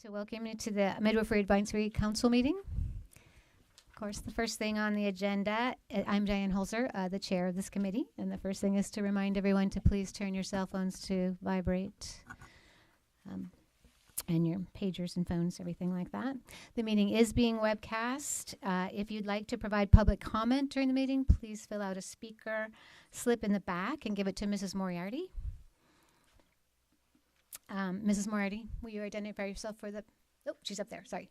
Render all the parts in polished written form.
To welcome you to the Midwifery Advisory Council meeting. Of course, the first thing on the agenda, I'm Diane Holzer, the chair of this committee, and the first thing is to remind everyone to please turn your cell phones to vibrate, and your pagers and phones, everything like that. The meeting is being webcast. If you'd like to provide public comment during the meeting, please fill out a speaker slip in the back and give it to Mrs. Moriarty. Mrs. Moriarty, will you identify yourself for the... Oh, she's up there. Sorry.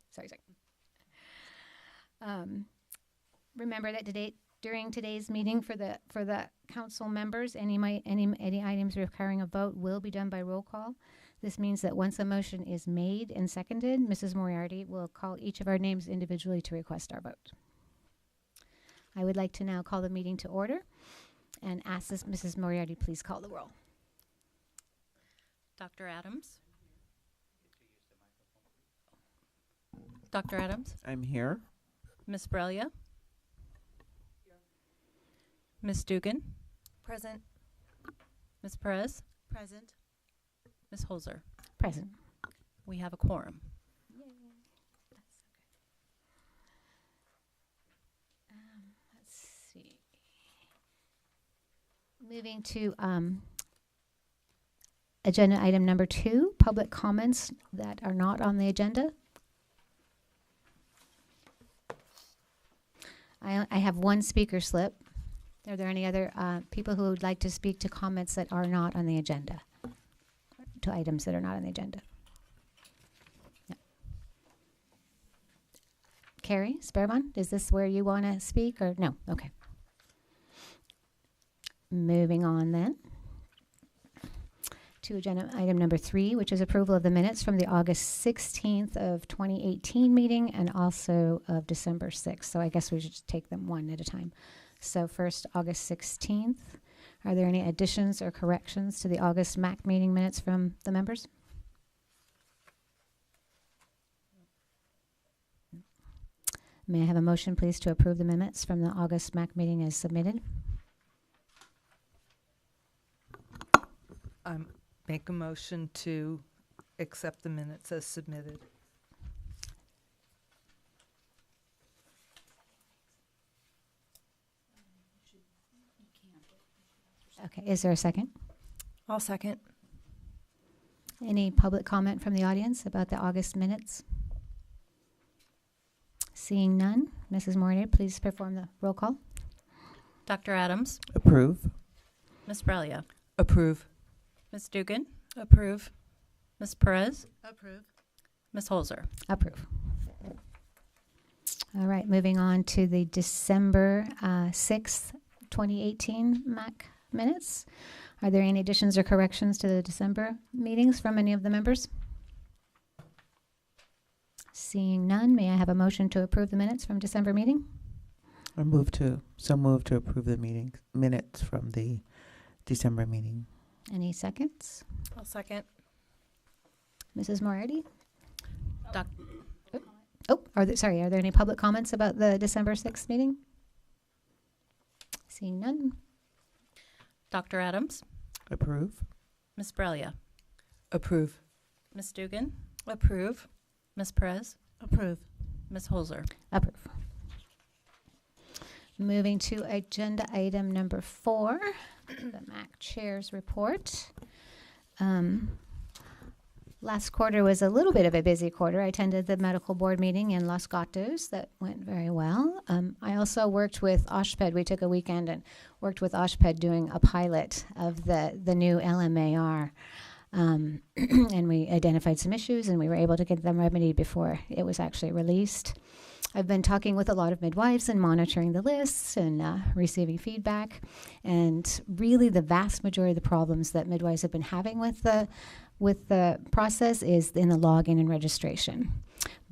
Remember that during today's meeting for the council members, any items requiring a vote will be done by roll call. This means that once a motion is made and seconded, Mrs. Moriarty will call each of our names individually to request our vote. I would like to now call the meeting to order and ask Mrs. Moriarty please call the roll. Dr. Adams? Dr. Adams? I'm here. Ms. Brelia? Ms. Dugan? Present. Ms. Perez? Present. Ms. Holzer? Present. We have a quorum. Let's see. Moving to agenda item number 2, public comments that are not on the agenda. I have one speaker slip. Are there any other people who would like to speak to comments that are not on the agenda? To items that are not on the agenda? No. Carrie Sparman, is this where you want to speak or no? Okay. Moving on then to agenda item number 3, which is approval of the minutes from the August 16th of 2018 meeting and also of December 6th. So I guess we should just take them one at a time. So first, August 16th. Are there any additions or corrections to the August MAC meeting minutes from the members? May I have a motion, please, to approve the minutes from the August MAC meeting as submitted? Make a motion to accept the minutes as submitted. Okay, is there a second? I'll second. Any public comment from the audience about the August minutes? Seeing none, Mrs. Moriarty, please perform the roll call. Dr. Adams? Approve. Ms. Brelia? Approve. Ms. Dugan? Approve. Ms. Perez? Approve. Ms. Holzer? Approve. All right, moving on to the December 6th, 2018 MAC minutes. Are there any additions or corrections to the December meetings from any of the members? Seeing none, may I have a motion to approve the minutes from December meeting? Move to approve the minutes from the December meeting. Any seconds? I'll second. Mrs. Moriarty? Doc- Are there any public comments about the December 6th meeting? Seeing none. Dr. Adams? Approve. Ms. Brelia? Approve. Ms. Dugan? Approve. Ms. Perez? Approve. Ms. Holzer? Approve. Moving to agenda item number 4, the MAC Chair's report. Last quarter was a little bit of a busy quarter. I attended the medical board meeting in Los Gatos. That went very well. I also worked with OSHPD. We took a weekend and worked with OSHPD doing a pilot of the new LMAR. And we identified some issues and we were able to get them remedied before it was actually released. I've been talking with a lot of midwives and monitoring the lists and receiving feedback. And really the vast majority of the problems that midwives have been having with the process is in the login and registration.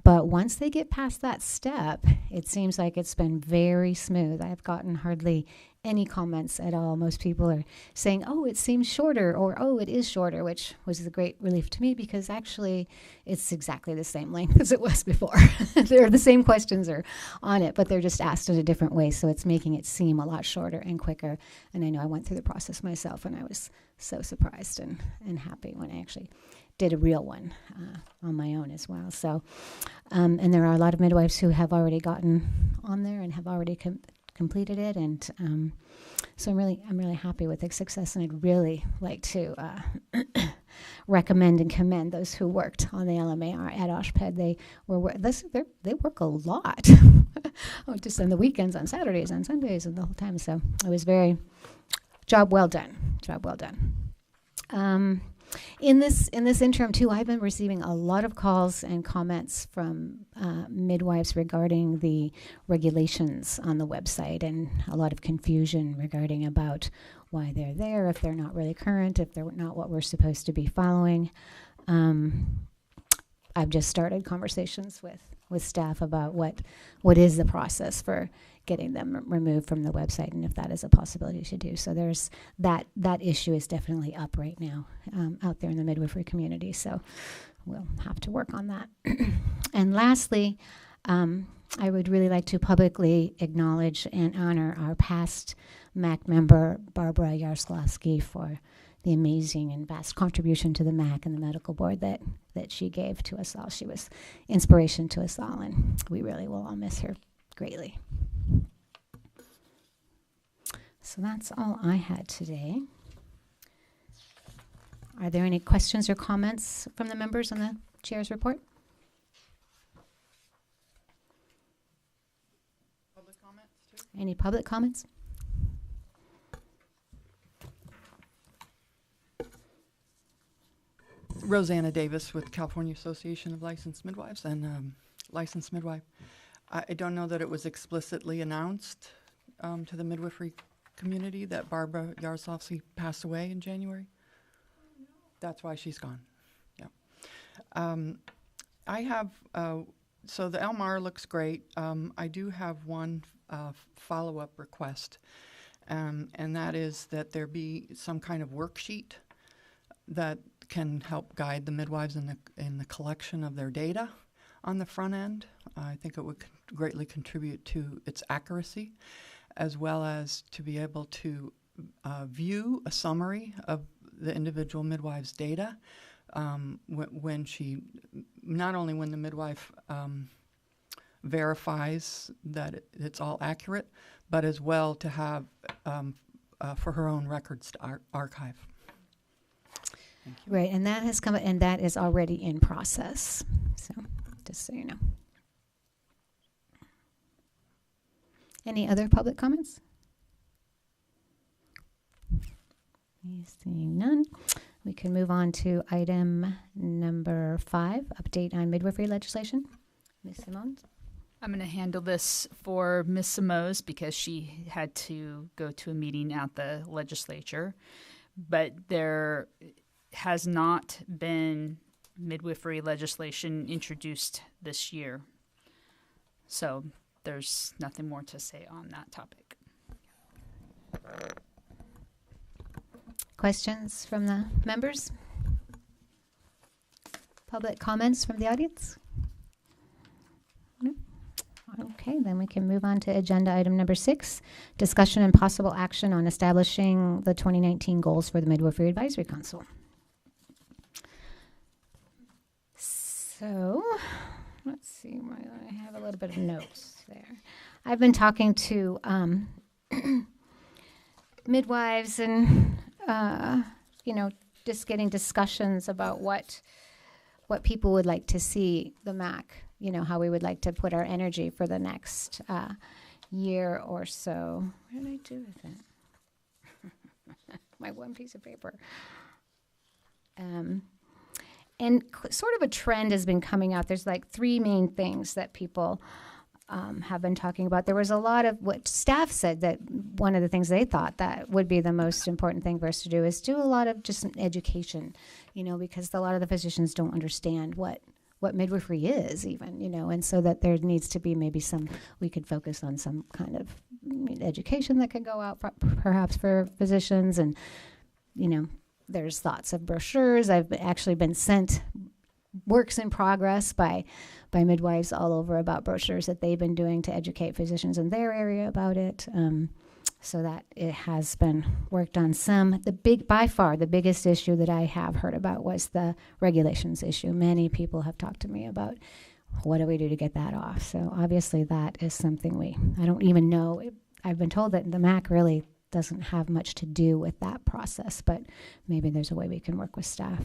But once they get past that step, it seems like it's been very smooth. I've gotten hardly any comments at all. Most people are saying, oh, it seems shorter, or oh, it is shorter, which was a great relief to me because actually it's exactly the same length as it was before. They're the same questions are on it, but they're just asked in a different way. So it's making it seem a lot shorter and quicker. And I know I went through the process myself and I was so surprised and happy when I actually did a real one on my own as well. So, and there are a lot of midwives who have already gotten on there and have already completed it, and so I'm really happy with the success, and I'd really like to recommend and commend those who worked on the LMAR at OSHPD. They work a lot, just on the weekends, on Saturdays, on Sundays, and the whole time. So it was job well done. In this interim too, I've been receiving a lot of calls and comments from midwives regarding the regulations on the website, and a lot of confusion regarding about why they're there, if they're not really current, if they're not what we're supposed to be following. I've just started conversations with staff about what is the process for getting them removed from the website, and if that is a possibility to do. So there's that issue is definitely up right now out there in the midwifery community. So we'll have to work on that. And lastly, I would really like to publicly acknowledge and honor our past MAC member, Barbara Yaroslavsky, for the amazing and vast contribution to the MAC and the medical board that she gave to us all. She was inspiration to us all, and we really will all miss her greatly. So that's all I had today. Are there any questions or comments from the members on the chair's report? Public comments too? Any public comments? Rosanna Davis with California Association of Licensed Midwives and licensed midwife. I don't know that it was explicitly announced to the midwifery community that Barbara Yaroslavsky passed away in January. That's why she's gone. Yeah. I have, so the LMAR looks great. I do have one follow-up request, and that is that there be some kind of worksheet that can help guide the midwives in the collection of their data on the front end. I think it would greatly contribute to its accuracy, as well as to be able to view a summary of the individual midwife's data when she, not only when the midwife verifies that it's all accurate, but as well to have for her own records to archive. Right, and that has come, and that is already in process. So, just so you know. Any other public comments? Seeing none, we can move on to item number 5, update on midwifery legislation. Ms. Simone? I'm going to handle this for Ms. Simoes because she had to go to a meeting at the legislature, but there has not been midwifery legislation introduced this year. So there's nothing more to say on that topic. Questions from the members? Public comments from the audience? No? Okay, then we can move on to agenda item number 6, discussion and possible action on establishing the 2019 goals for the Midwifery Advisory Council. So, let's see, I have a little bit of notes there. I've been talking to midwives and, just getting discussions about what people would like to see the MAC, how we would like to put our energy for the next year or so. What did I do with it? My one piece of paper. And sort of a trend has been coming out. There's like 3 main things that people have been talking about. There was a lot of what staff said that one of the things they thought that would be the most important thing for us to do is do a lot of just education, because a lot of the physicians don't understand what midwifery is even, and so that there needs to be maybe we could focus on some kind of education that could go out perhaps for physicians, and, there's thoughts of brochures. I've actually been sent works in progress by midwives all over about brochures that they've been doing to educate physicians in their area about it. so that it has been worked on some. By far, the biggest issue that I have heard about was the regulations issue. Many people have talked to me about what do we do to get that off. So obviously that is something I don't even know. I've been told that the MAC really doesn't have much to do with that process, but maybe there's a way we can work with staff.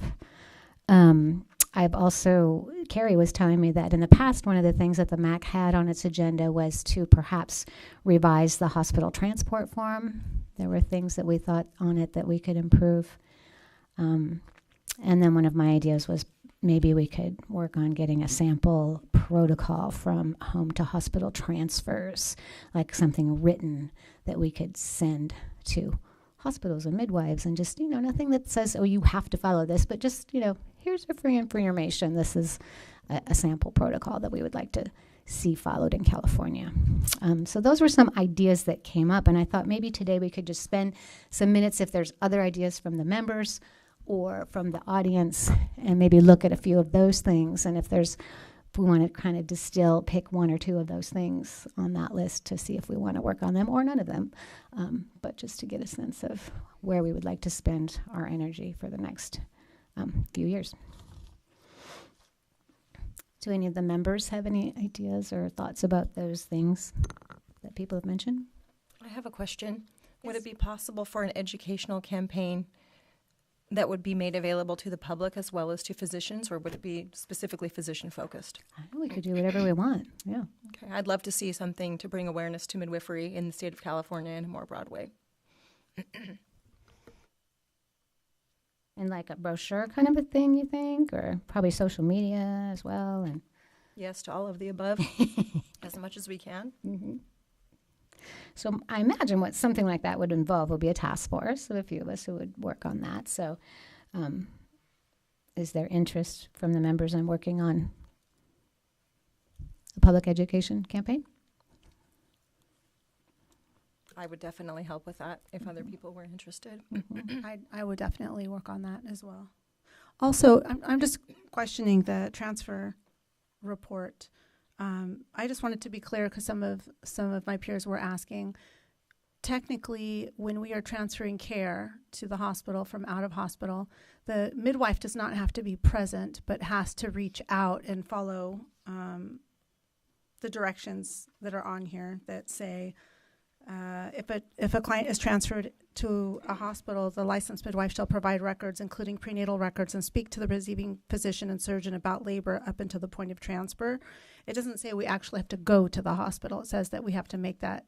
Carrie was telling me that in the past, one of the things that the MAC had on its agenda was to perhaps revise the hospital transport form. There were things that we thought on it that we could improve. And then one of my ideas was maybe we could work on getting a sample protocol from home to hospital transfers, like something written that we could send to hospitals and midwives, and just, nothing that says, oh, you have to follow this, but just, here's your free information. This is a sample protocol that we would like to see followed in California. So those were some ideas that came up, and I thought maybe today we could just spend some minutes if there's other ideas from the members or from the audience, and maybe look at a few of those things. And if we want to kind of pick one or two of those things on that list to see if we want to work on them or none of them, but just to get a sense of where we would like to spend our energy for the next few years. Do any of the members have any ideas or thoughts about those things that people have mentioned? I have a question. Yes. Would it be possible for an educational campaign that would be made available to the public as well as to physicians, or would it be specifically physician-focused? I know we could do whatever we want. Yeah. Okay, I'd love to see something to bring awareness to midwifery in the state of California in a more broad way. And like a brochure kind of a thing, you think? Or probably social media as well? And Yes to all of the above, as much as we can. mm-hmm. So I imagine what something like that would involve would be a task force of a few of us who would work on that. So is there interest from the members in working on a public education campaign? I would definitely help with that if other people were interested. Mm-hmm. I would definitely work on that as well. Also, I'm just questioning the transfer report. I just wanted to be clear because some of my peers were asking. Technically, when we are transferring care to the hospital from out of hospital, the midwife does not have to be present, but has to reach out and follow the directions that are on here that say, if a client is transferred to a hospital, the licensed midwife shall provide records, including prenatal records, and speak to the receiving physician and surgeon about labor up until the point of transfer. It doesn't say we actually have to go to the hospital. It says that we have to make that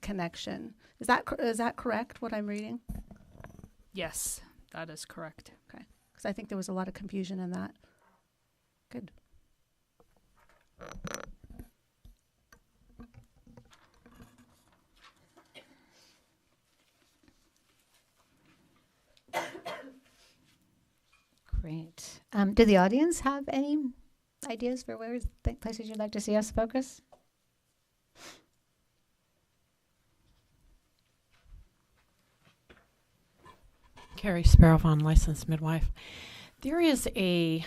connection. Is that correct, what I'm reading? Yes, that is correct. Okay. Because I think there was a lot of confusion in that. Good. Great. Do the audience have any ideas for places you'd like to see us focus? Carrie Sparrowvon, licensed midwife. There is a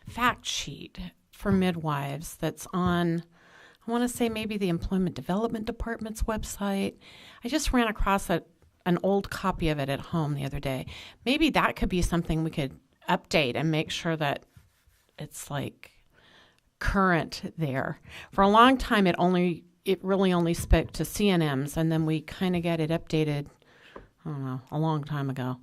fact sheet for midwives that's on, I want to say maybe the Employment Development Department's website. I just ran across an old copy of it at home the other day. Maybe that could be something we could update and make sure that it's like current there. For a long time, it really only spoke to CNMs, and then we kind of got it updated, I don't know, a long time ago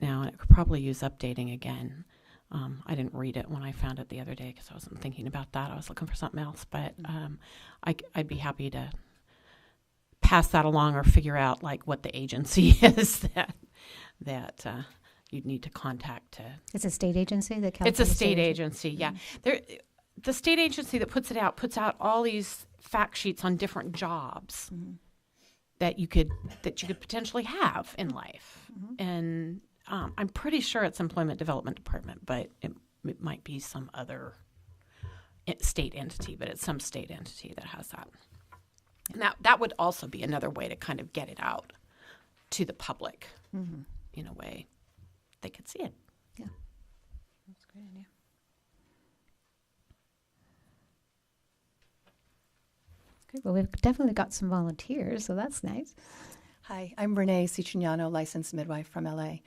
now, and it could probably use updating again. I didn't read it when I found it the other day because I wasn't thinking about that. I was looking for something else, but I'd be happy to pass that along or figure out like what the agency is that you'd need to contact. It's a state agency? It's a state agency, yeah. The state agency that puts out all these fact sheets on different jobs that you could potentially have in life. And I'm pretty sure it's Employment Development Department, but it might be some other state entity, but it's some state entity that has that. And that would also be another way to kind of get it out to the public in a way they could see it. Yeah, that's a great idea. That's good. Well, we've definitely got some volunteers, so that's nice. Hi, I'm Renee Ciccignano, licensed midwife from LA.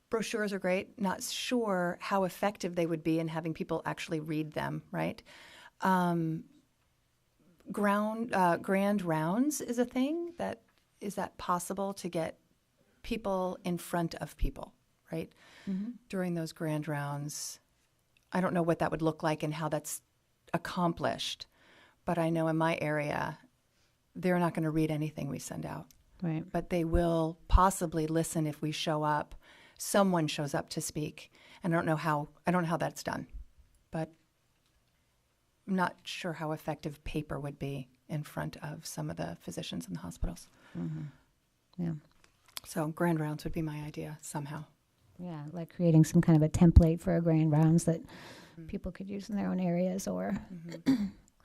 Brochures are great. Not sure how effective they would be in having people actually read them, right? Grand rounds is a thing. Is that possible to get people in front of people, right? Mm-hmm. During those grand rounds, I don't know what that would look like and how that's accomplished, but I know in my area, they're not going to read anything we send out. Right. But they will possibly listen if we show up. Someone shows up to speak. And I don't know how that's done. But I'm not sure how effective paper would be in front of some of the physicians in the hospitals. Mm-hmm. Yeah. So grand rounds would be my idea somehow. Yeah, like creating some kind of a template for a grand rounds that people could use in their own areas or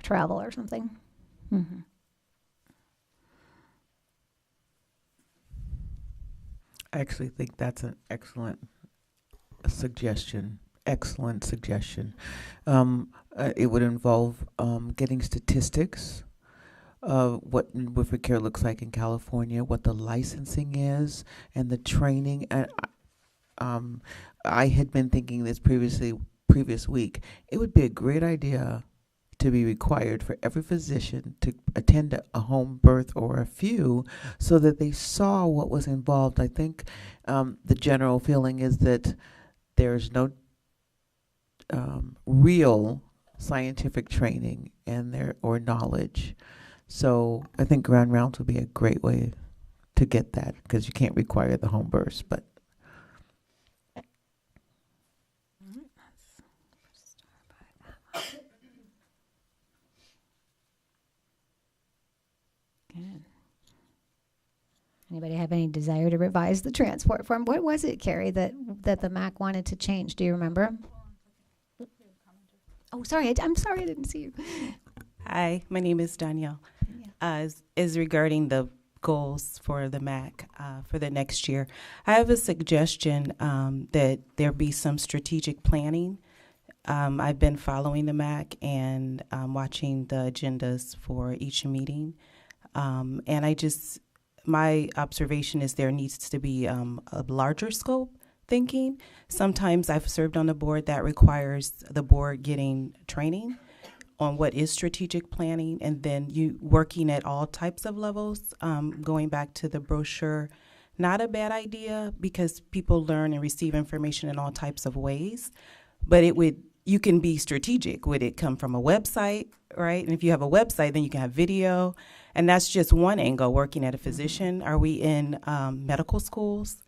travel or something. Mm-hmm. I actually think that's an excellent suggestion. Excellent suggestion. It would involve getting statistics of what midwifery care looks like in California, what the licensing is, and the training. And I had been thinking this previous week. It would be a great idea to be required for every physician to attend a home birth or a few so that they saw what was involved. I think the general feeling is that there's no real scientific training or knowledge. So I think grand rounds would be a great way to get that, because you can't require the home births, but Good. Anybody have any desire to revise the transport form? What was it, Carrie, that the MAC wanted to change? Do you remember? Oh, sorry. I'm sorry I didn't see you. Hi, my name is Danielle. Is regarding the goals for the MAC for the next year. I have a suggestion that there be some strategic planning. I've been following the MAC and watching the agendas for each meeting. And my observation is there needs to be a larger scope thinking. Sometimes I've served on the board that requires the board getting training on what is strategic planning, and then you working at all types of levels. Going back to the brochure, not a bad idea because people learn and receive information in all types of ways, but you can be strategic. Would it come from a website, right? And if you have a website, then you can have video. And that's just one angle, working at a physician. Are we in medical schools,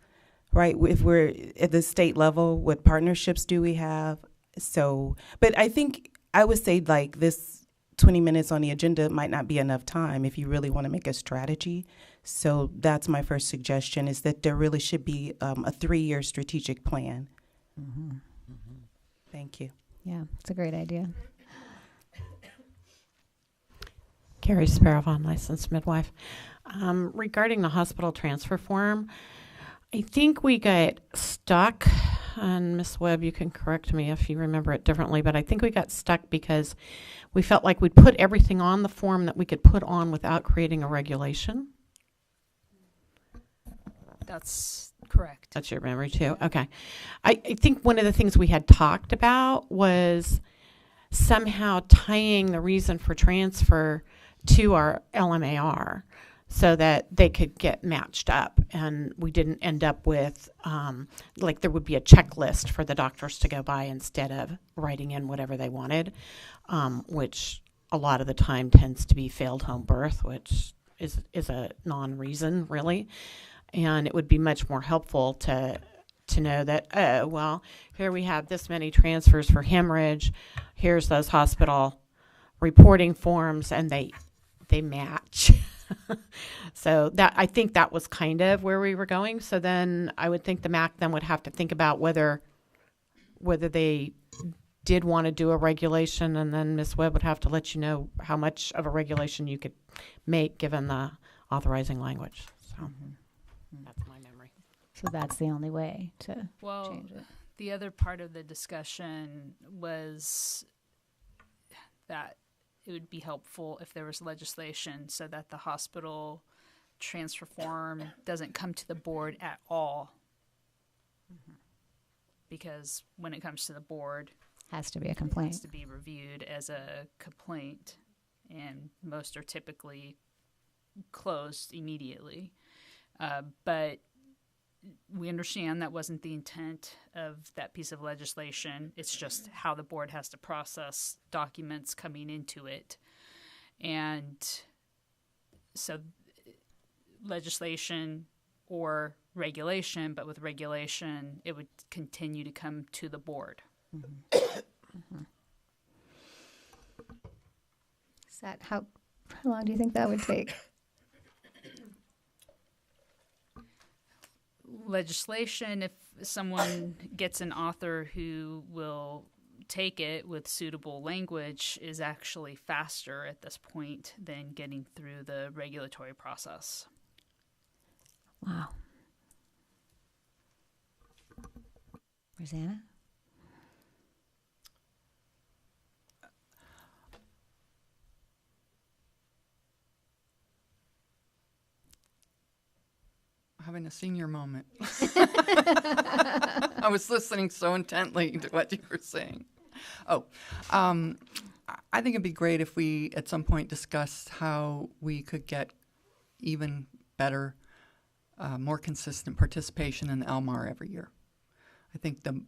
right? If we're at the state level, what partnerships do we have? So, but I think I would say like this 20 minutes on the agenda might not be enough time if you really want to make a strategy. So that's my first suggestion, is that there really should be a 3-year strategic plan. Mm-hmm. Mm-hmm. Thank you. Yeah, it's a great idea. Carrie Sparrowvon, licensed midwife. Regarding the hospital transfer form, I think we got stuck, and Ms. Webb, you can correct me if you remember it differently, but I think we got stuck because we felt like we'd put everything on the form that we could put on without creating a regulation. That's correct. That's your memory too? Okay. I think one of the things we had talked about was somehow tying the reason for transfer to our LMAR so that they could get matched up, and we didn't end up with like there would be a checklist for the doctors to go by instead of writing in whatever they wanted, which a lot of the time tends to be failed home birth, which is a non-reason really. And it would be much more helpful to know that, oh, well, here we have this many transfers for hemorrhage. Here's those hospital reporting forms, and they match. So that, I think that was kind of where we were going. So then I would think the MAC then would have to think about whether they did want to do a regulation, and then Ms. Webb would have to let you know how much of a regulation you could make given the authorizing language. So that's my memory. So that's the only way to change it. The other part of the discussion was that it would be helpful if there was legislation so that the hospital transfer form doesn't come to the board at all. Because when it comes to the board, Has to be a it complaint. has to be reviewed as a complaint, and most are typically closed immediately. But we understand that wasn't the intent of that piece of legislation. It's just how the board has to process documents coming into it. And so legislation or regulation, but with regulation, it would continue to come to the board. Is that how long do you think that would take? Legislation, if someone gets an author who will take it with suitable language, is actually faster at this point than getting through the regulatory process. Wow. Rosanna? Having a senior moment. I was listening so intently to what you were saying. I think it'd be great if we at some point discussed how we could get even better, more consistent participation in the LMAR every year. I think the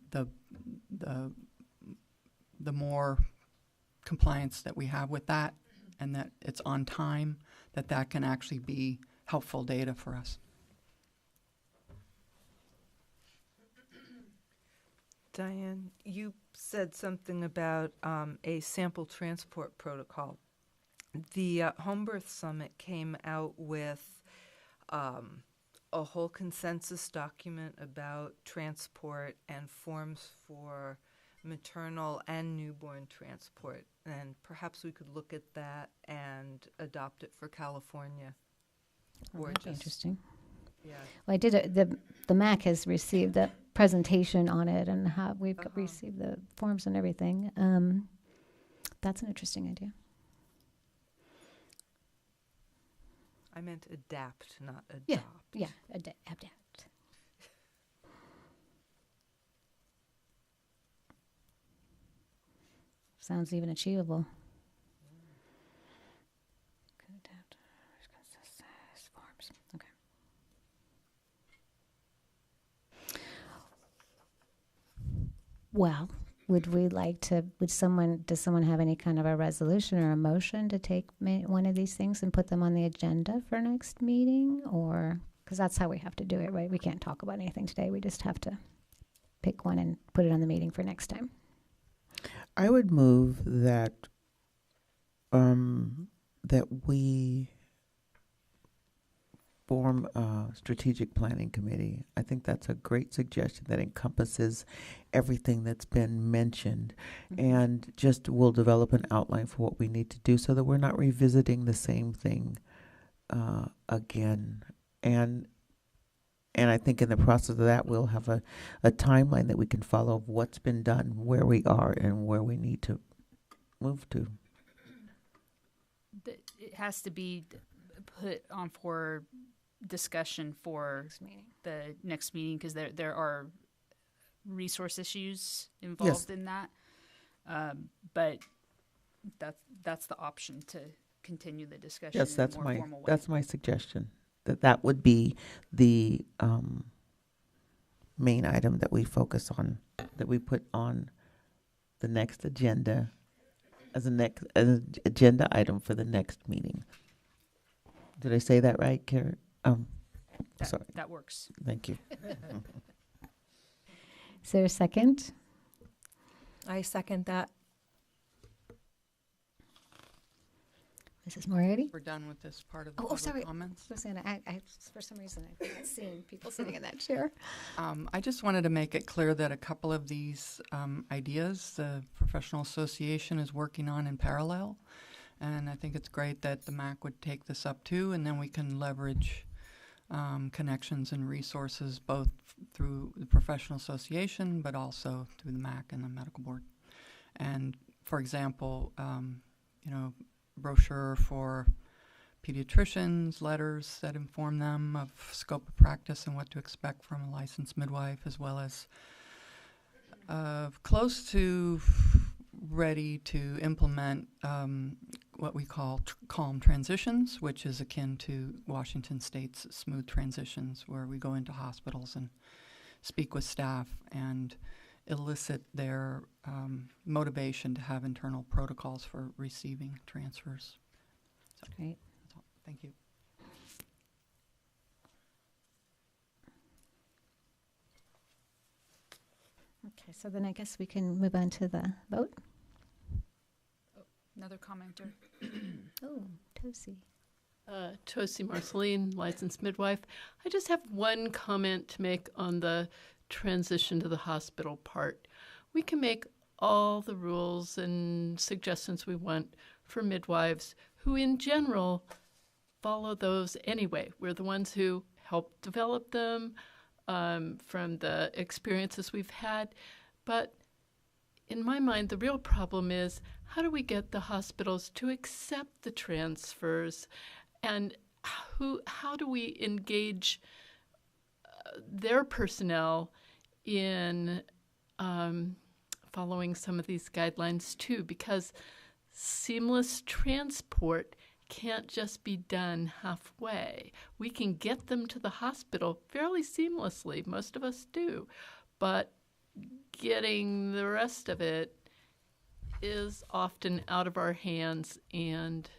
more compliance that we have with that, and that it's on time, that can actually be helpful data for us. Diane, you said something about a sample transport protocol. The Home Birth Summit came out with a whole consensus document about transport and forms for maternal and newborn transport. And perhaps we could look at that and adopt it for California. Oh, that'd be interesting. Yeah. Well, I did the MAC has received the presentation on it, and how we've received the forms and everything. That's an interesting idea. I meant adapt, not adopt. Yeah, adapt. Sounds even achievable. Could adapt forms. Okay. Well, does someone have any kind of a resolution or a motion to take one of these things and put them on the agenda for next meeting? Or, because that's how we have to do it, right? We can't talk about anything today. We just have to pick one and put it on the meeting for next time. I would move that that we form a strategic planning committee. I think that's a great suggestion that encompasses everything that's been mentioned, and just will develop an outline for what we need to do so that we're not revisiting the same thing again. And I think in the process of that, we'll have a timeline that we can follow of what's been done, where we are, and where we need to move to. It has to be put on for discussion for the next meeting, because there are resource issues involved in that. But that's the option to continue the discussion. Yes, in a more formal way. that's my suggestion. That would be the main item that we focus on, that we put on the next agenda as an agenda item for the next meeting. Did I say that right, Karen? Sorry. That works. Thank you. Is there a second? I second that. Mrs. Moriarty? We're done with this part of the Oh, public sorry. comments. Rosanna, I for some reason I've not seen people sitting in that chair. I just wanted to make it clear that a couple of these ideas the Professional Association is working on in parallel, and I think it's great that the MAC would take this up too, and then we can leverage connections and resources both through the Professional Association but also through the MAC and the Medical Board. And for example, brochure for pediatricians, letters that inform them of scope of practice and what to expect from a licensed midwife, as well as close to ready to implement what we call calm transitions, which is akin to Washington State's smooth transitions, where we go into hospitals and speak with staff and elicit their motivation to have internal protocols for receiving transfers. So, Great. that's all. Thank you. Okay, so then I guess we can move on to the vote. Another commenter. Oh, Tosi. Tosi Marceline, licensed midwife. I just have one comment to make on the transition to the hospital part. We can make all the rules and suggestions we want for midwives who in general follow those anyway. We're the ones who help develop them from the experiences we've had. But in my mind, the real problem is how do we get the hospitals to accept the transfers, and how do we engage their personnel in following some of these guidelines too, because seamless transport can't just be done halfway. We can get them to the hospital fairly seamlessly, most of us do, but getting the rest of it is often out of our hands and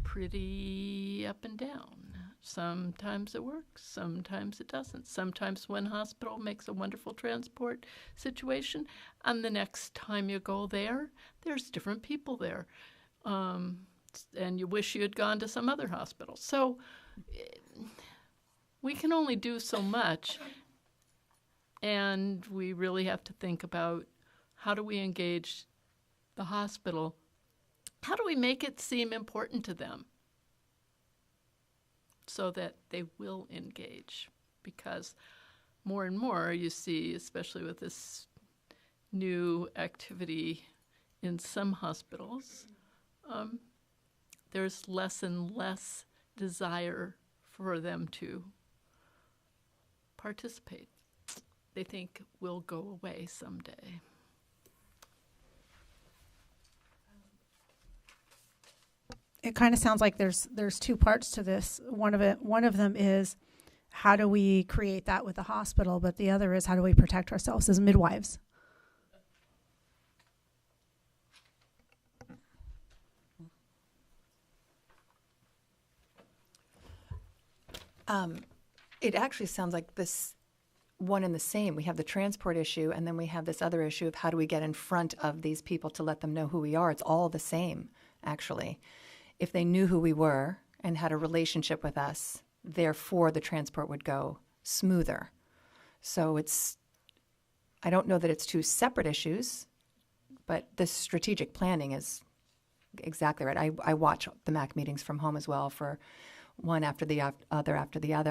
pretty up and down. Sometimes it works, sometimes it doesn't. Sometimes one hospital makes a wonderful transport situation, and the next time you go there, there's different people there. And you wish you had gone to some other hospital. So we can only do so much, and we really have to think about how do we engage the hospital? How do we make it seem important to them so that they will engage? Because more and more you see, especially with this new activity in some hospitals, there's less and less desire for them to participate. They think we'll go away someday. It kind of sounds like there's two parts to this. One of them is how do we create that with the hospital, but the other is how do we protect ourselves as midwives? It actually sounds like this one and the same. We have the transport issue, and then we have this other issue of how do we get in front of these people to let them know who we are. It's all the same, actually. If they knew who we were and had a relationship with us, therefore the transport would go smoother. So I don't know that it's two separate issues, but the strategic planning is exactly right. I watch the MAC meetings from home as well, for one after the other,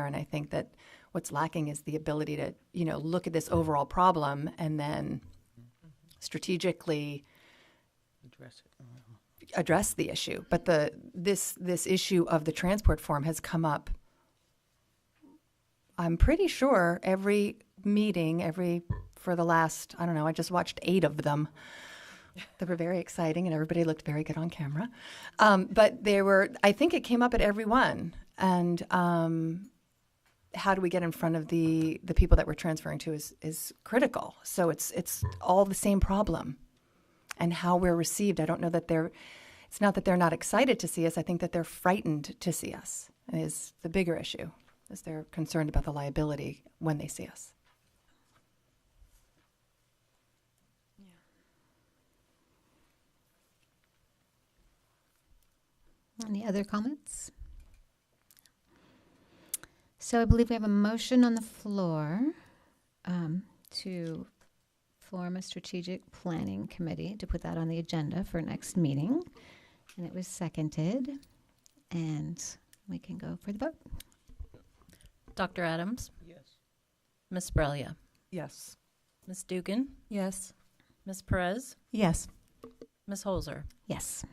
and I think that what's lacking is the ability to, look at this overall problem and then strategically address the issue. But this issue of the transport form has come up, I'm pretty sure, every meeting, for the last, I just watched 8 of them. They were very exciting, and everybody looked very good on camera. But I think it came up at every one. And how do we get in front of the people that we're transferring to is critical. So it's all the same problem. And how we're received, I don't know that it's not that they're not excited to see us. I think that they're frightened to see us is the bigger issue, is they're concerned about the liability when they see us. Any other comments? So I believe we have a motion on the floor to form a strategic planning committee, to put that on the agenda for next meeting. And it was seconded. And we can go for the vote. Dr. Adams? Yes. Ms. Brelia? Yes. Ms. Dugan? Yes. Ms. Perez? Yes. Ms. Holzer? Yes.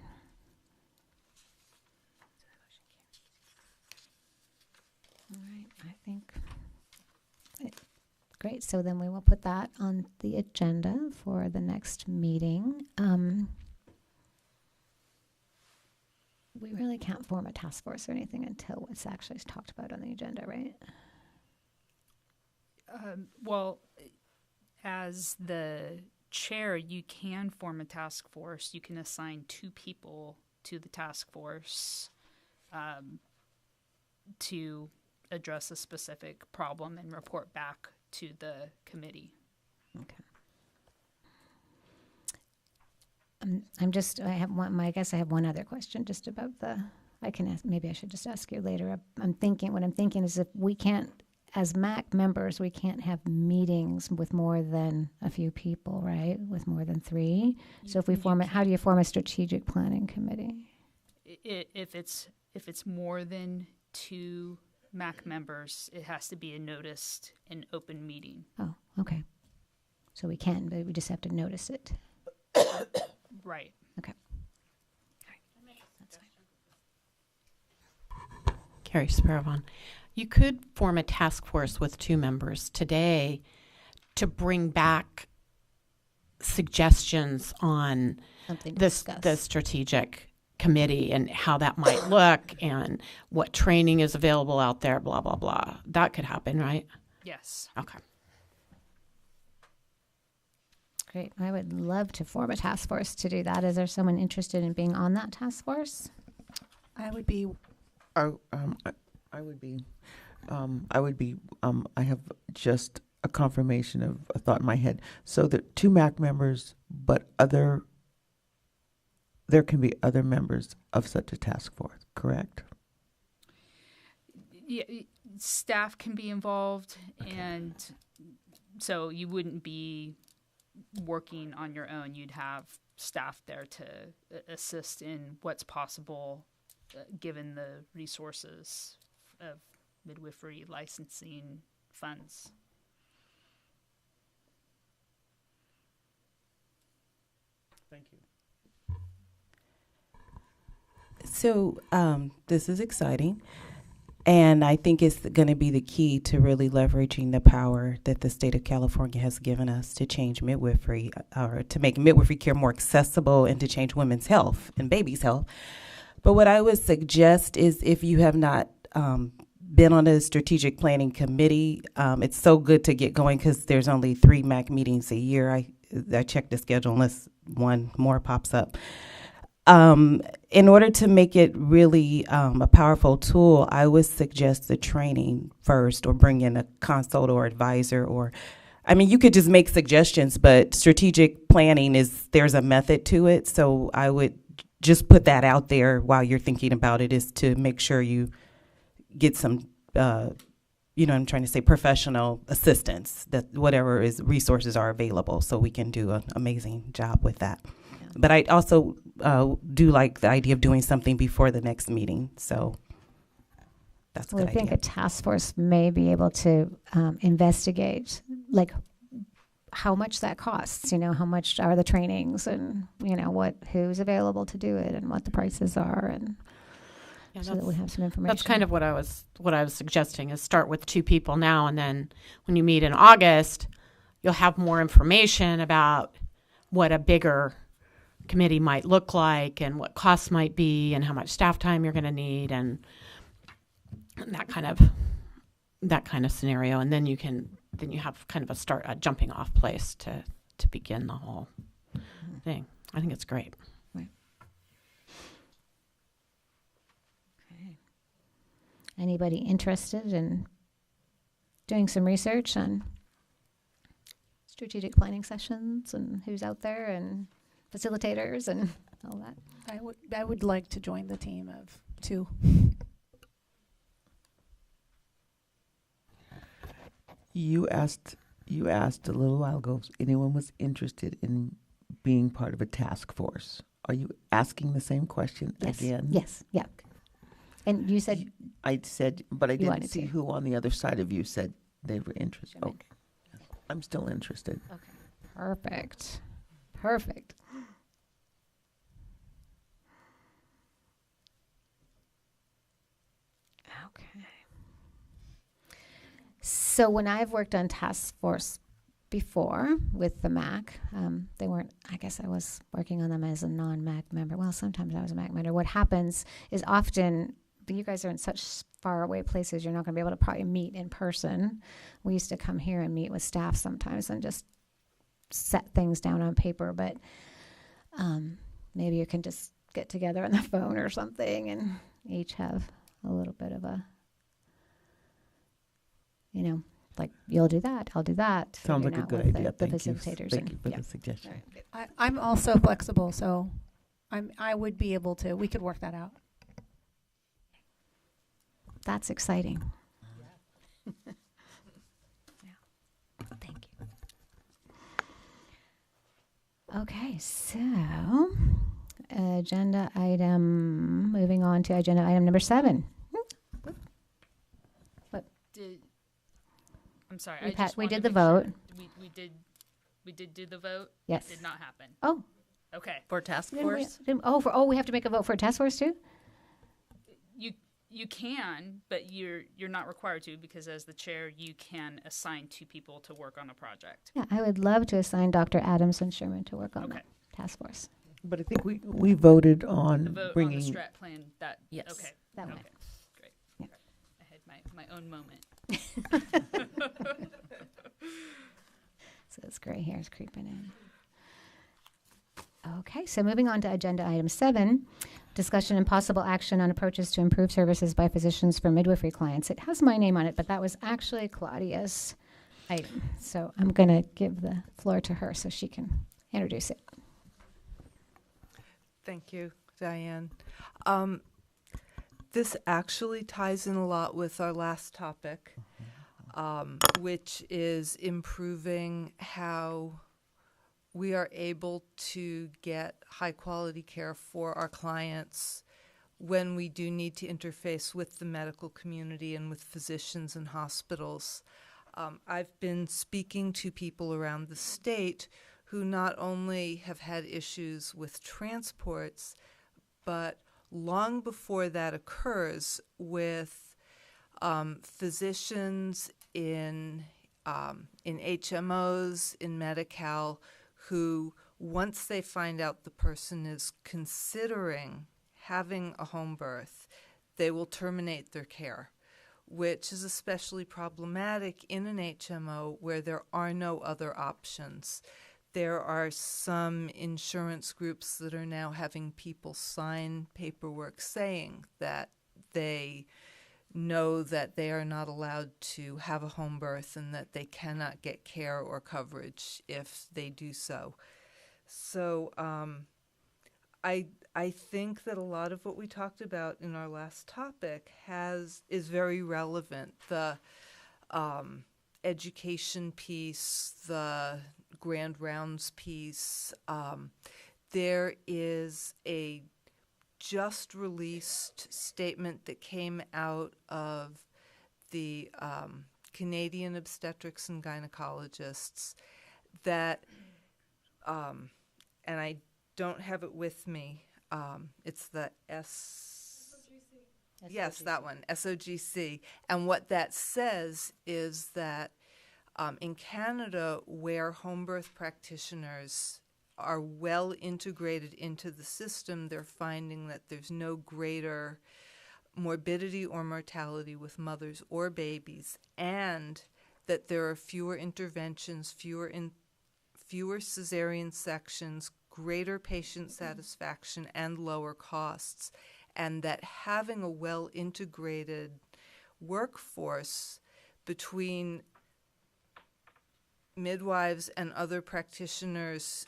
great. So then we will put that on the agenda for the next meeting. We really can't form a task force or anything until it's actually talked about on the agenda, right? Well, as the chair, you can form a task force. You can assign 2 people to the task force to address a specific problem and report back to the committee. Okay. I have one other question just about I can ask, maybe I should just ask you later. What I'm thinking is if we can't, as MAC members, we can't have meetings with more than a few people, right? With more than 3. So if we form it, how do you form a strategic planning committee? If it's more than 2 MAC members, it has to be a noticed and open meeting. Oh, okay. So we can, but we just have to notice it. Right. Okay. That's fine. Carrie Sparrow. You could form a task force with 2 members today to bring back suggestions on the strategic committee and how that might look and what training is available out there, blah, blah, blah. That could happen, right? Yes. Okay. Great. I would love to form a task force to do that. Is there someone interested in being on that task force? I would be. I would be. I have just a confirmation of a thought in my head. So that 2 MAC members, but there can be other members of such a task force, correct? Yeah, staff can be involved, Okay. and so you wouldn't be working on your own. You'd have staff there to assist in what's possible given the resources of midwifery licensing funds. Thank you. So this is exciting. And I think it's going to be the key to really leveraging the power that the state of California has given us to change midwifery, or to make midwifery care more accessible and to change women's health and babies' health. But what I would suggest is if you have not been on a strategic planning committee, it's so good to get going because there's only 3 MAC meetings a year. I check the schedule unless one more pops up. In order to make it really a powerful tool, I would suggest the training first, or bring in a consult or advisor, you could just make suggestions, but strategic planning there's a method to it. So I would just put that out there while you're thinking about it, is to make sure you get some, I'm trying to say professional assistance, that whatever resources are available, so we can do an amazing job with that. Yeah. But I also do like the idea of doing something before the next meeting. So that's a good idea. I think a task force may be able to investigate, like, how much that costs, how much are the trainings, and, who's available to do it, and what the prices are, and so that we have some information. That's kind of what I was suggesting, is start with 2 people now, and then when you meet in August, you'll have more information about what a bigger committee might look like, and what costs might be, and how much staff time you're going to need, and that kind of scenario. And then you have kind of a jumping off place to begin the whole thing. I think it's great. Right. Okay. Anybody interested in doing some research on strategic planning sessions and who's out there and facilitators and all that? I would like to join the team of 2. You asked a little while ago if anyone was interested in being part of a task force. Are you asking the same question again? Yes. Yeah. And you said I said, but I didn't see to. who on the other side of you said they were interested. Sure. Okay, I'm still interested. Okay. Perfect. Okay. So when I've worked on task force before with the MAC, they weren't, I guess I was working on them as a non-MAC member. Well, sometimes I was a MAC member. What happens is often, you guys are in such far away places, you're not going to be able to probably meet in person. We used to come here and meet with staff sometimes and just set things down on paper, but maybe you can just get together on the phone or something and each have a little bit of a, like you'll do that, I'll do that. Sounds like figuring a out good with idea. The Thank you. facilitators. Thank you for the suggestion. I'm also flexible, so I would be able to. We could work that out. That's exciting. Yeah. Thank you. Okay, so moving on to agenda item number 7. I'm sorry. We did the vote. We did do the vote. Yes. Did not happen. Oh, Okay. For task didn't we- force? didn't- we have to make a vote for a task force too? You can, but you're not required to, because as the chair, you can assign 2 people to work on a project. Yeah, I would love to assign Dr. Adams and Sherman to work on Okay. that task force. But I think we voted on The vote bringing. on the strat plan. Yes. Okay. That one. Okay. Great. Yeah. I had my own moment. So this gray hair is creeping in. Okay, so moving on to agenda item 7, discussion and possible action on approaches to improve services by physicians for midwifery clients. It has my name on it, but that was actually Claudia's item. So I'm going to give the floor to her so she can introduce it. Thank you, Diane. This actually ties in a lot with our last topic, which is improving how we are able to get high quality care for our clients when we do need to interface with the medical community and with physicians and hospitals. I've been speaking to people around the state who not only have had issues with transports, but long before that occurs, with physicians in HMOs, in Medi-Cal, who, once they find out the person is considering having a home birth, they will terminate their care, which is especially problematic in an HMO where there are no other options. There are some insurance groups that are now having people sign paperwork saying that they know that they are not allowed to have a home birth and that they cannot get care or coverage if they do so. So I think that a lot of what we talked about in our last topic is very relevant. The education piece, the grand rounds piece. There is a just released statement that came out of the Canadian obstetrics and gynecologists that, and I don't have it with me, it's the Yes, that one, SOGC. And what that says is that in Canada, where home birth practitioners are well integrated into the system, they're finding that there's no greater morbidity or mortality with mothers or babies, and that there are fewer interventions, fewer cesarean sections, greater patient satisfaction, and lower costs, and that having a well-integrated workforce between midwives and other practitioners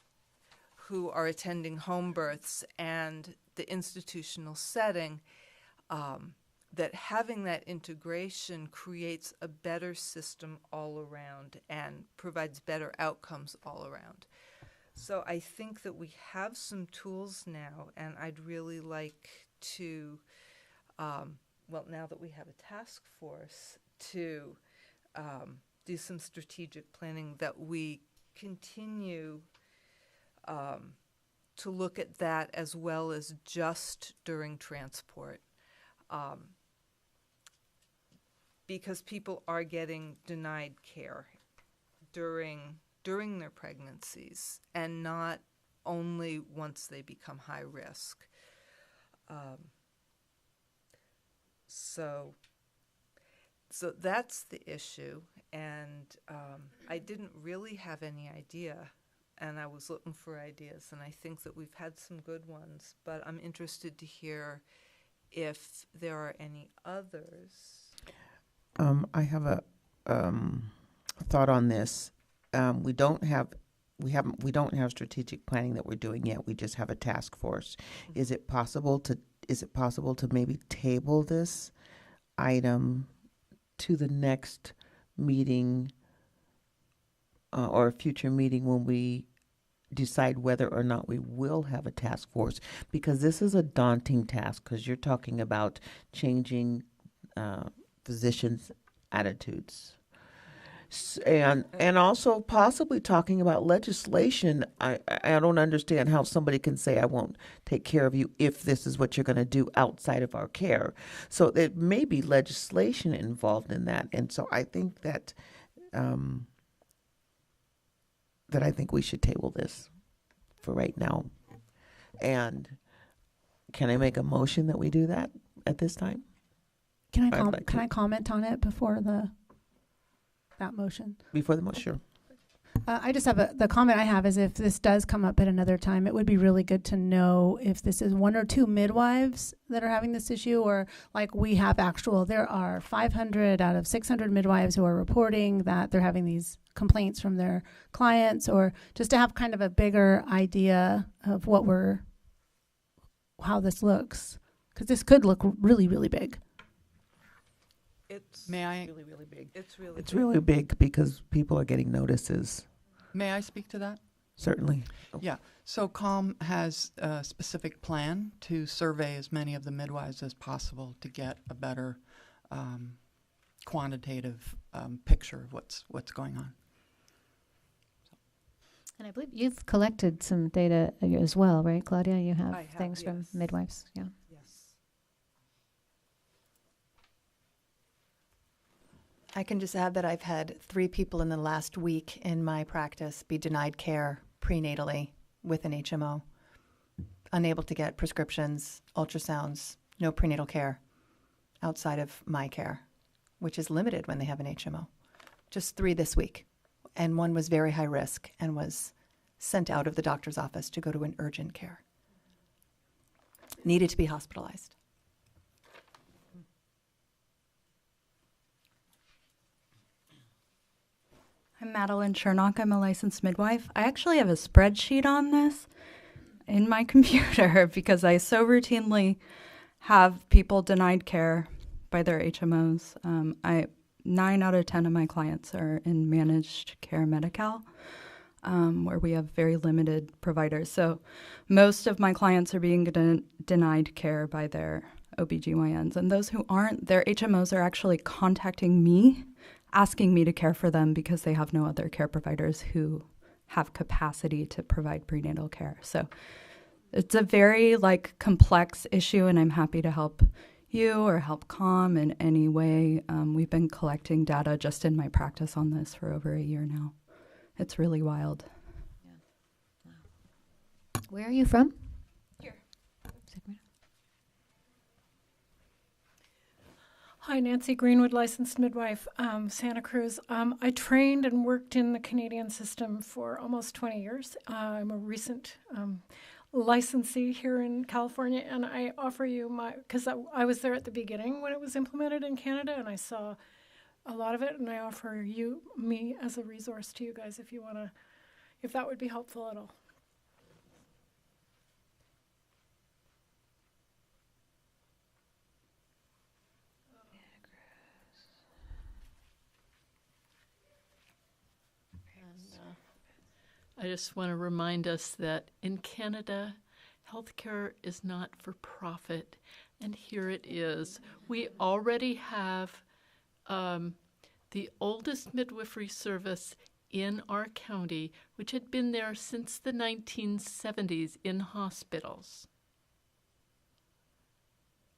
who are attending home births and the institutional setting, that having that integration creates a better system all around and provides better outcomes all around. So I think that we have some tools now, and I'd really like to, now that we have a task force, to do some strategic planning, that we continue to look at that as well as just during transport. because people are getting denied care during their pregnancies, and not only once they become high risk. So that's the issue, and I didn't really have any idea, and I was looking for ideas, and I think that we've had some good ones, but I'm interested to hear if there are any others. I have a thought on this. We don't have strategic planning that we're doing yet. We just have a task force. Is it possible to maybe table this item to the next meeting or a future meeting when we decide whether or not we will have a task force? Because this is a daunting task, because you're talking about changing physicians' attitudes. And also possibly talking about legislation. I don't understand how somebody can say, I won't take care of you if this is what you're going to do outside of our care. So there may be legislation involved in that. And so I think that I think we should table this for right now. And can I make a motion that we do that at this time? Can I comment on it before that motion? Before the motion, sure. I just have the comment I have is, if this does come up at another time, it would be really good to know if this is one or two midwives that are having this issue, or like we have there are 500 out of 600 midwives who are reporting that they're having these complaints from their clients, or just to have kind of a bigger idea of how this looks, because this could look really, really big. It's really, really big. It's really big because people are getting notices. May I speak to that? Certainly. Yeah. So COM has a specific plan to survey as many of the midwives as possible to get a better quantitative picture of what's going on. And I believe you've collected some data as well, right, Claudia? You have things from yes. midwives. Yeah. Yes. I can just add that I've had 3 people in the last week in my practice be denied care prenatally with an HMO, unable to get prescriptions, ultrasounds, no prenatal care outside of my care, which is limited when they have an HMO. Just 3 this week. And one was very high risk and was sent out of the doctor's office to go to an urgent care. Needed to be hospitalized. I'm Madeline Chernock. I'm a licensed midwife. I actually have a spreadsheet on this in my computer because I so routinely have people denied care by their HMOs. 9 out of 10 of my clients are in managed care Medi-Cal, where we have very limited providers. So most of my clients are being denied care by their OBGYNs. And those who aren't, their HMOs are actually contacting me, asking me to care for them because they have no other care providers who have capacity to provide prenatal care. So it's a very complex issue, and I'm happy to help you or help COM in any way. We've been collecting data just in my practice on this for over a year now. It's really wild. Yeah. Wow. Where are you from? Here. Hi, Nancy Greenwood, licensed midwife, Santa Cruz. I trained and worked in the Canadian system for almost 20 years. I'm a recent licensee here in California, and I offer you because I was there at the beginning when it was implemented in Canada, and I saw a lot of it, and I offer me as a resource to you guys if that would be helpful at all. I just want to remind us that in Canada, healthcare is not for profit, and here it is. We already have the oldest midwifery service in our county, which had been there since the 1970s in hospitals.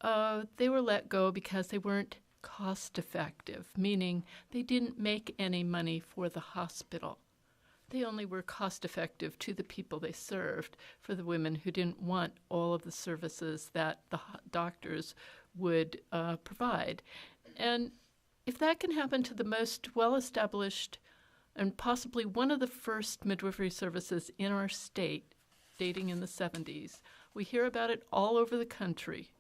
They were let go because they weren't cost effective, meaning they didn't make any money for the hospital. They only were cost effective to the people they served, for the women who didn't want all of the services that the doctors would provide. And if that can happen to the most well-established and possibly one of the first midwifery services in our state, dating in the 70s, we hear about it all over the country.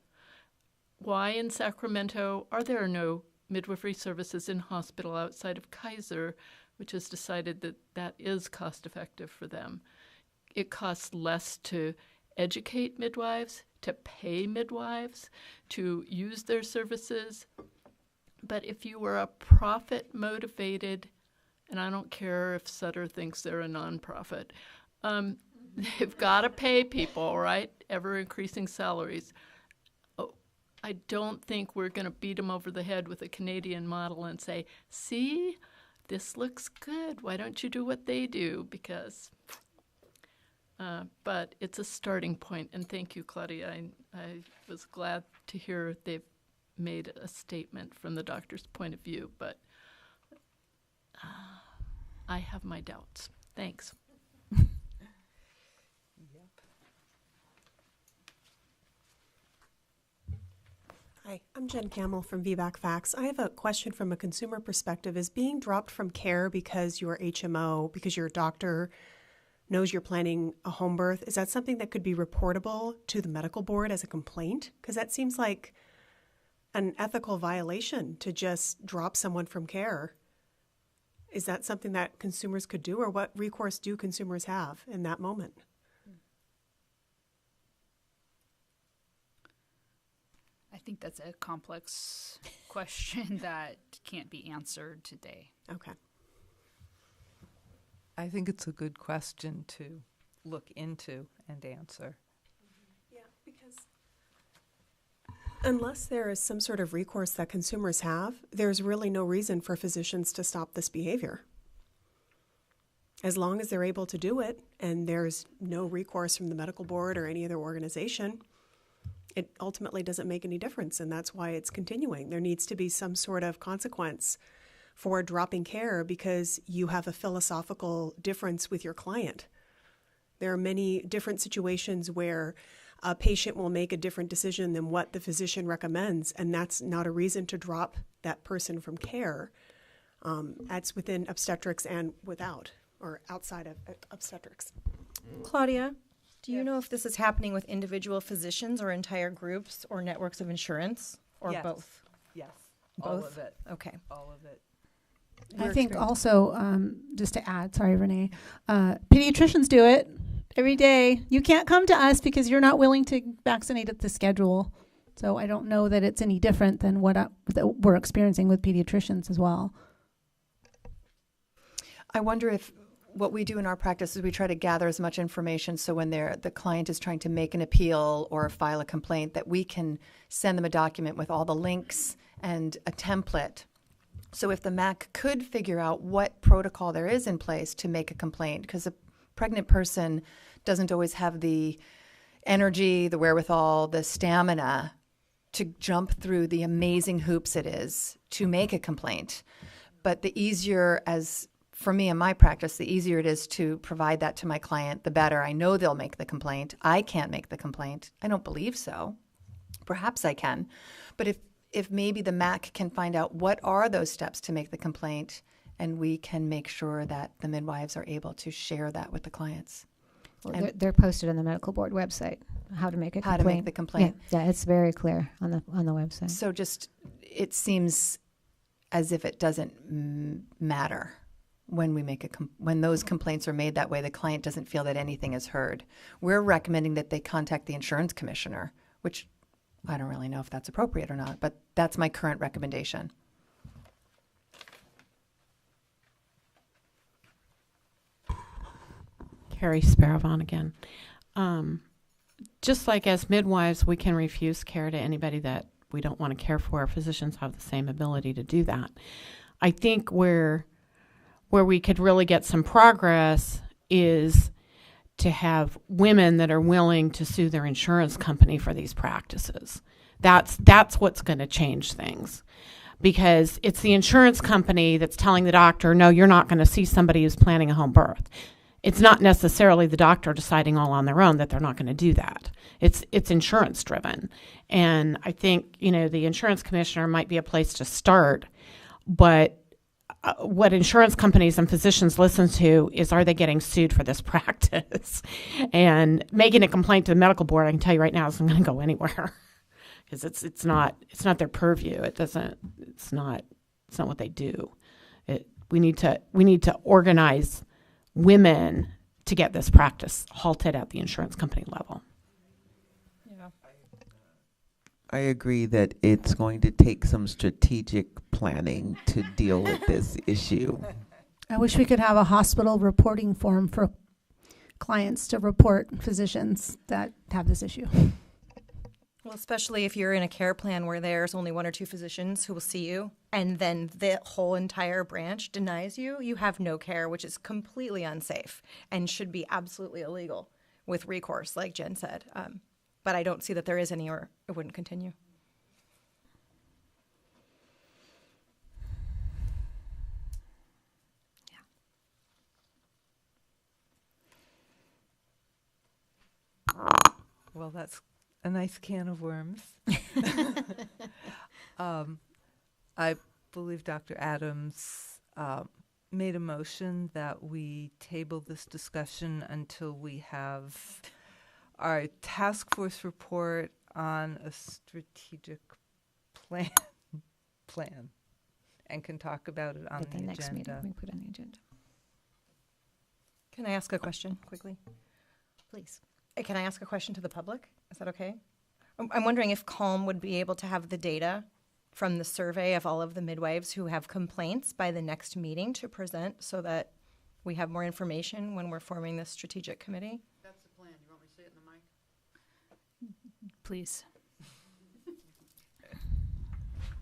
Why in Sacramento are there no midwifery services in hospital outside of Kaiser, which has decided that that is cost-effective for them? It costs less to educate midwives, to pay midwives, to use their services. But if you were a profit-motivated, and I don't care if Sutter thinks they're a nonprofit, they've got to pay people, right? Ever-increasing salaries. I don't think we're going to beat them over the head with a Canadian model and say, see, this looks good. Why don't you do what they do? Because, but it's a starting point. And thank you, Claudia. I was glad to hear they've made a statement from the doctor's point of view, but I have my doubts. Thanks. Hi, I'm Jen Camel from VBAC Facts. I have a question from a consumer perspective. Is being dropped from care because you're HMO, because your doctor knows you're planning a home birth, is that something that could be reportable to the medical board as a complaint? Because that seems like an ethical violation to just drop someone from care. Is that something that consumers could do, or what recourse do consumers have in that moment? I think that's a complex question that can't be answered today. Okay. I think it's a good question to look into and answer. Yeah, because unless there is some sort of recourse that consumers have, there's really no reason for physicians to stop this behavior. As long as they're able to do it and there's no recourse from the medical board or any other organization, it ultimately doesn't make any difference, and that's why it's continuing. There needs to be some sort of consequence for dropping care because you have a philosophical difference with your client. There are many different situations where a patient will make a different decision than what the physician recommends, and that's not a reason to drop that person from care. That's within obstetrics and without, or outside of obstetrics. Claudia, do you know if this is happening with individual physicians or entire groups or networks of insurance, or Yes. both? Yes, Both? all of it. Okay. All of it. I think also, just to add, sorry, Renee, pediatricians do it every day. You can't come to us because you're not willing to vaccinate at the schedule. So I don't know that it's any different than what that we're experiencing with pediatricians as well. I wonder if what we do in our practice is we try to gather as much information so when the client is trying to make an appeal or file a complaint, that we can send them a document with all the links and a template. So if the MAC could figure out what protocol there is in place to make a complaint, because a pregnant person doesn't always have the energy, the wherewithal, the stamina to jump through the amazing hoops it is to make a complaint. But the easier, as for me in my practice, the easier it is to provide that to my client, the better. I know they'll make the complaint. I can't make the complaint. I don't believe so. Perhaps I can. But if maybe the MAC can find out what are those steps to make the complaint, and we can make sure that the midwives are able to share that with the clients. Well, they're posted on the medical board website, how to make a complaint. How to make the complaint. Yeah, it's very clear on the website. So just, it seems as if it doesn't matter when we make when those complaints are made that way, the client doesn't feel that anything is heard. We're recommending that they contact the insurance commissioner, which I don't really know if that's appropriate or not, but that's my current recommendation. Carrie Sparrowvon again. Just like as midwives, we can refuse care to anybody that we don't want to care for. Physicians have the same ability to do that. I think where we could really get some progress is to have women that are willing to sue their insurance company for these practices. That's what's going to change things. because it's the insurance company that's telling the doctor, no, you're not going to see somebody who's planning a home birth. It's not necessarily the doctor deciding all on their own that they're not going to do that. It's insurance driven. And I think, the insurance commissioner might be a place to start, but what insurance companies and physicians listen to is, are they getting sued for this practice? And making a complaint to the medical board, I can tell you right now, isn't going to go anywhere because it's not their purview. It's not what they do. We need to organize women to get this practice halted at the insurance company level. I agree that it's going to take some strategic planning to deal with this issue. I wish we could have a hospital reporting form for clients to report physicians that have this issue. Well, especially if you're in a care plan where there's only 1 or 2 physicians who will see you, and then the whole entire branch denies you, you have no care, which is completely unsafe and should be absolutely illegal with recourse, like Jen said. But I don't see that there is any, or it wouldn't continue. Well, that's a nice can of worms. I believe Dr. Adams made a motion that we table this discussion until we have our task force report on a strategic plan and can talk about it on At the the next meeting, agenda. we put on the agenda. Can I ask a question quickly? Please. Can I ask a question to the public? Is that okay? I'm wondering if Calm would be able to have the data from the survey of all of the midwives who have complaints by the next meeting to present so that we have more information when we're forming this strategic committee? That's the plan. You want me to say it in the mic? Please.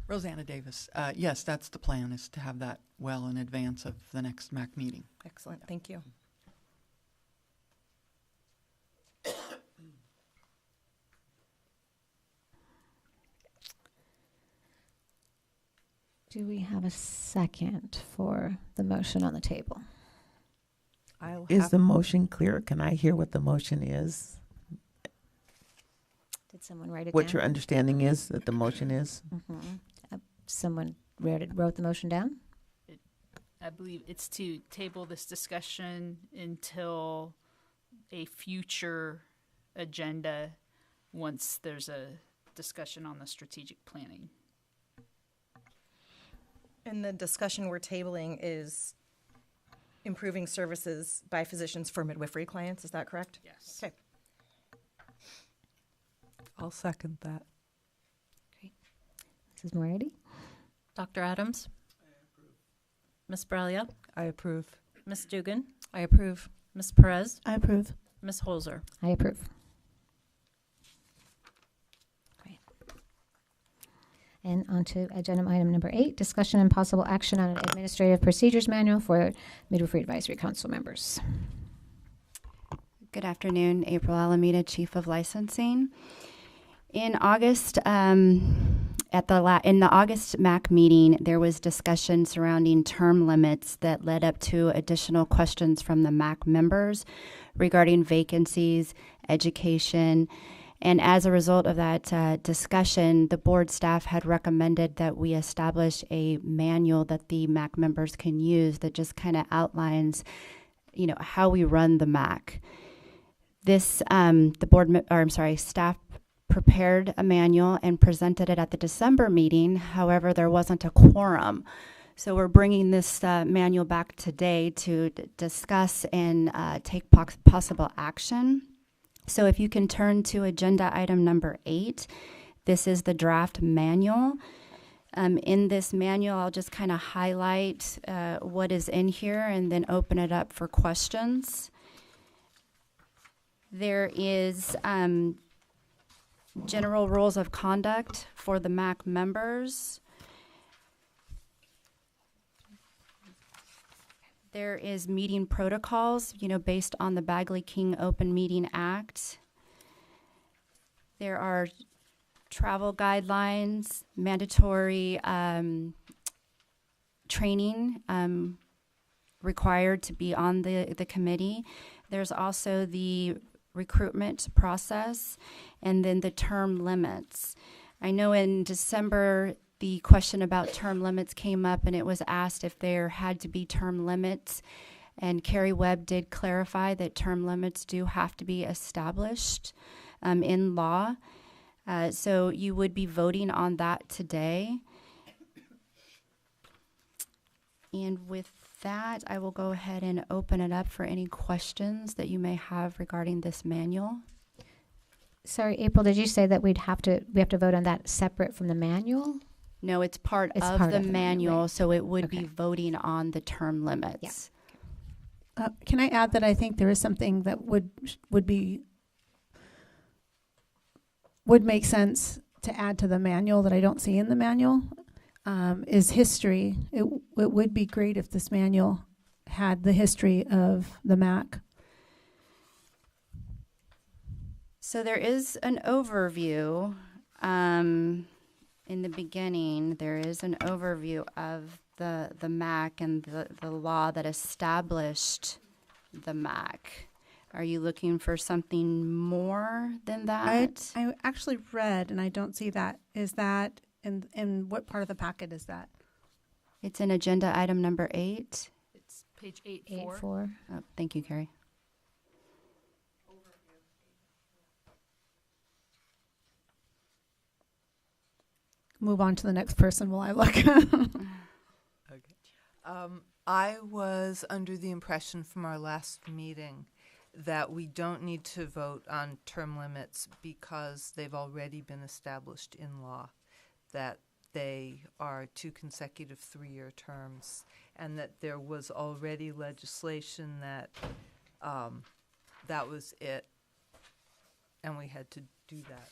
Rosanna Davis. Yes, that's the plan, is to have that well in advance of the next MAC meeting. Excellent. Thank you. Do we have a second for the motion on the table? Is the motion clear? Can I hear what the motion is? Did someone write it What down? your understanding is that the motion is? Someone wrote the motion down? I believe it's to table this discussion until a future agenda once there's a discussion on the strategic planning. And the discussion we're tabling is improving services by physicians for midwifery clients. Is that correct? Yes. Okay. I'll second that. Mrs. Moriarty? Dr. Adams? Ms. Bralia? I approve. Ms. Dugan? I approve. Ms. Perez? I approve. Ms. Holzer? I approve. Great. And on to agenda item number 8, discussion and possible action on an administrative procedures manual for Midwifery Advisory Council members. Good afternoon, April Alameda, Chief of Licensing. In August, in the August MAC meeting, there was discussion surrounding term limits that led up to additional questions from the MAC members regarding vacancies, education, and as a result of that discussion, the board staff had recommended that we establish a manual that the MAC members can use that just kind of outlines, how we run the MAC. This, staff prepared a manual and presented it at the December meeting. However, there wasn't a quorum. So we're bringing this manual back today to discuss and take possible action. So if you can turn to agenda item number 8, this is the draft manual. In this manual, I'll just kind of highlight what is in here and then open it up for questions. There is general rules of conduct for the MAC members. There is meeting protocols, based on the Bagley-King Open Meeting Act. There are travel guidelines, mandatory training required to be on the committee. There's also the recruitment process, and then the term limits. I know in December, the question about term limits came up, and it was asked if there had to be term limits. And Carrie Webb did clarify that term limits do have to be established in law. So you would be voting on that today. And with that, I will go ahead and open it up for any questions that you may have regarding this manual. Sorry, April, did you say that we have to vote on that separate from the manual? No, it's part of the manual, right. So it would be voting on the term limits. Yeah. Can I add that I think there is something that would make sense to add to the manual that I don't see in the manual, is history. It would be great if this manual had the history of the MAC. So there is an overview. In the beginning, there is an overview of the MAC and the law that established the MAC. Are you looking for something more than that? I actually read, and I don't see that. Is that in what part of the packet is that? It's in agenda item number 8. It's page 8-4. Oh, thank you, Carrie. Move on to the next person while I look. Okay. I was under the impression from our last meeting that we don't need to vote on term limits because they've already been established in law, that they are 2 consecutive 3-year terms, and that there was already legislation that that was it, and we had to do that.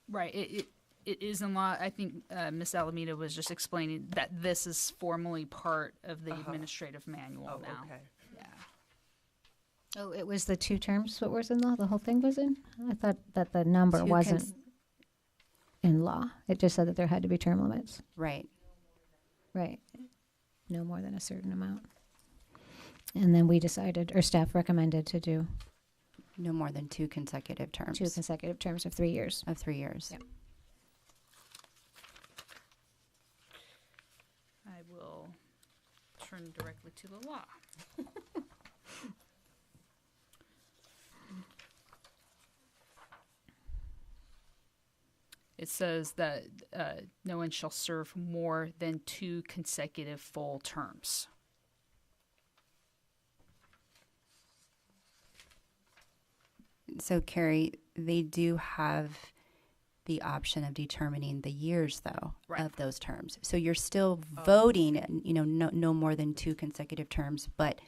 Right. It is in law. I think Ms. Alameda was just explaining that this is formally part of the administrative manual now. Okay. Yeah. Oh, it was the 2 terms what was in law? The whole thing was in? I thought that the number wasn't in law. It just said that there had to be term limits. Right. Right. No more than a certain amount. And then we decided, or staff recommended to do no more than 2 consecutive terms. 2 consecutive terms of 3 years. Of 3 years. Yep. I will turn directly to the law. It says that no one shall serve more than 2 consecutive full terms. So, Carrie, they do have the option of determining the years, though, of those terms. So you're still voting, no more than 2 consecutive terms, but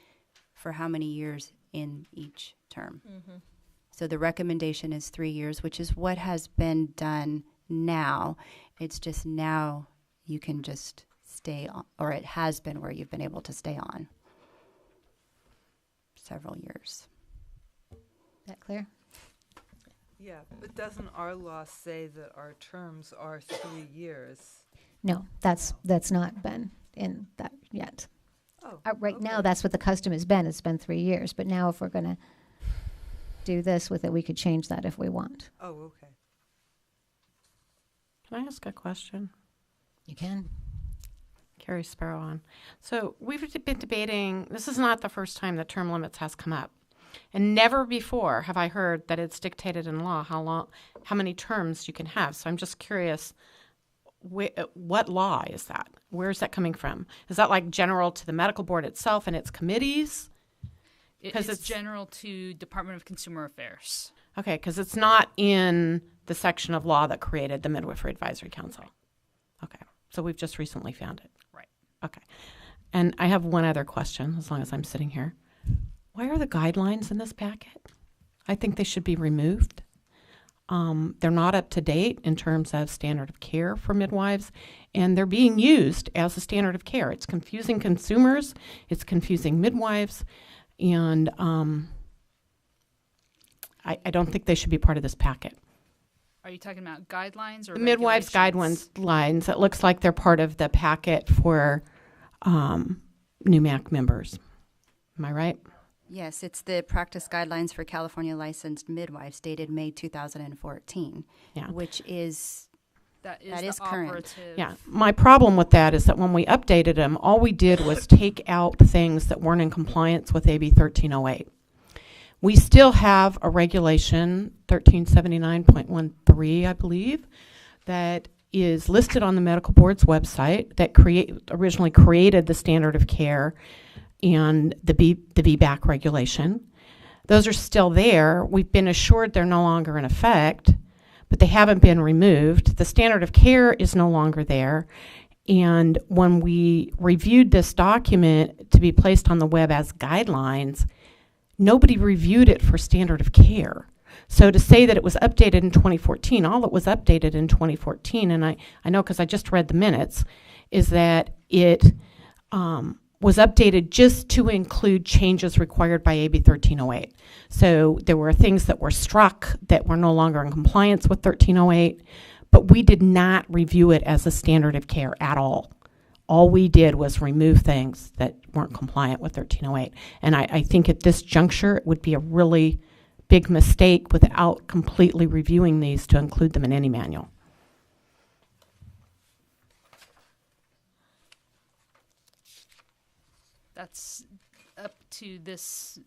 for how many years in each term? Mm-hmm. So the recommendation is 3 years, which is what has been done now. It's just now you can just stay on, or it has been where you've been able to stay on several years. That clear? Yeah, but doesn't our law say that our terms are 3 years? No, that's not been in that yet. Oh, right now, that's what the custom has been. It's been 3 years. But now if we're going to do this with it, we could change that if we want. Oh, okay. Can I ask a question? You can. Carrie Sparrow on. So we've been debating, this is not the first time that term limits has come up. And never before have I heard that it's dictated in law how many terms you can have. So I'm just curious, what law is that? Where is that coming from? Is that like general to the medical board itself and its committees? Because it's general to Department of Consumer Affairs. Okay, because it's not in the section of law that created the Midwifery Advisory Council. Okay, so we've just recently found it. Right. Okay. And I have one other question, as long as I'm sitting here. Why are the guidelines in this packet? I think they should be removed. They're not up to date in terms of standard of care for midwives, and they're being used as a standard of care. It's confusing consumers, it's confusing midwives, and I don't think they should be part of this packet. Are Are you talking about guidelines or The midwives' guidelines. It looks like they're part of the packet for new MAC members. Am I right? Yes, it's the practice guidelines for California licensed midwives dated May 2014, which is that is current. Yeah, my problem with that is that when we updated them, all we did was take out things that weren't in compliance with AB 1308. We still have a regulation, 1379.13, I believe, that is listed on the medical board's website that originally created the standard of care and the VBAC regulation. Those are still there. We've been assured they're no longer in effect, but they haven't been removed. The standard of care is no longer there. And when we reviewed this document to be placed on the web as guidelines, nobody reviewed it for standard of care. So to say that it was updated in 2014, all it was updated in 2014, and I know because I just read the minutes, is that it was updated just to include changes required by AB 1308. So there were things that were struck that were no longer in compliance with 1308, but we did not review it as a standard of care at all. All we did was remove things that weren't compliant with 1308. And I think at this juncture, it would be a really big mistake without completely reviewing these to include them in any manual. That's up to this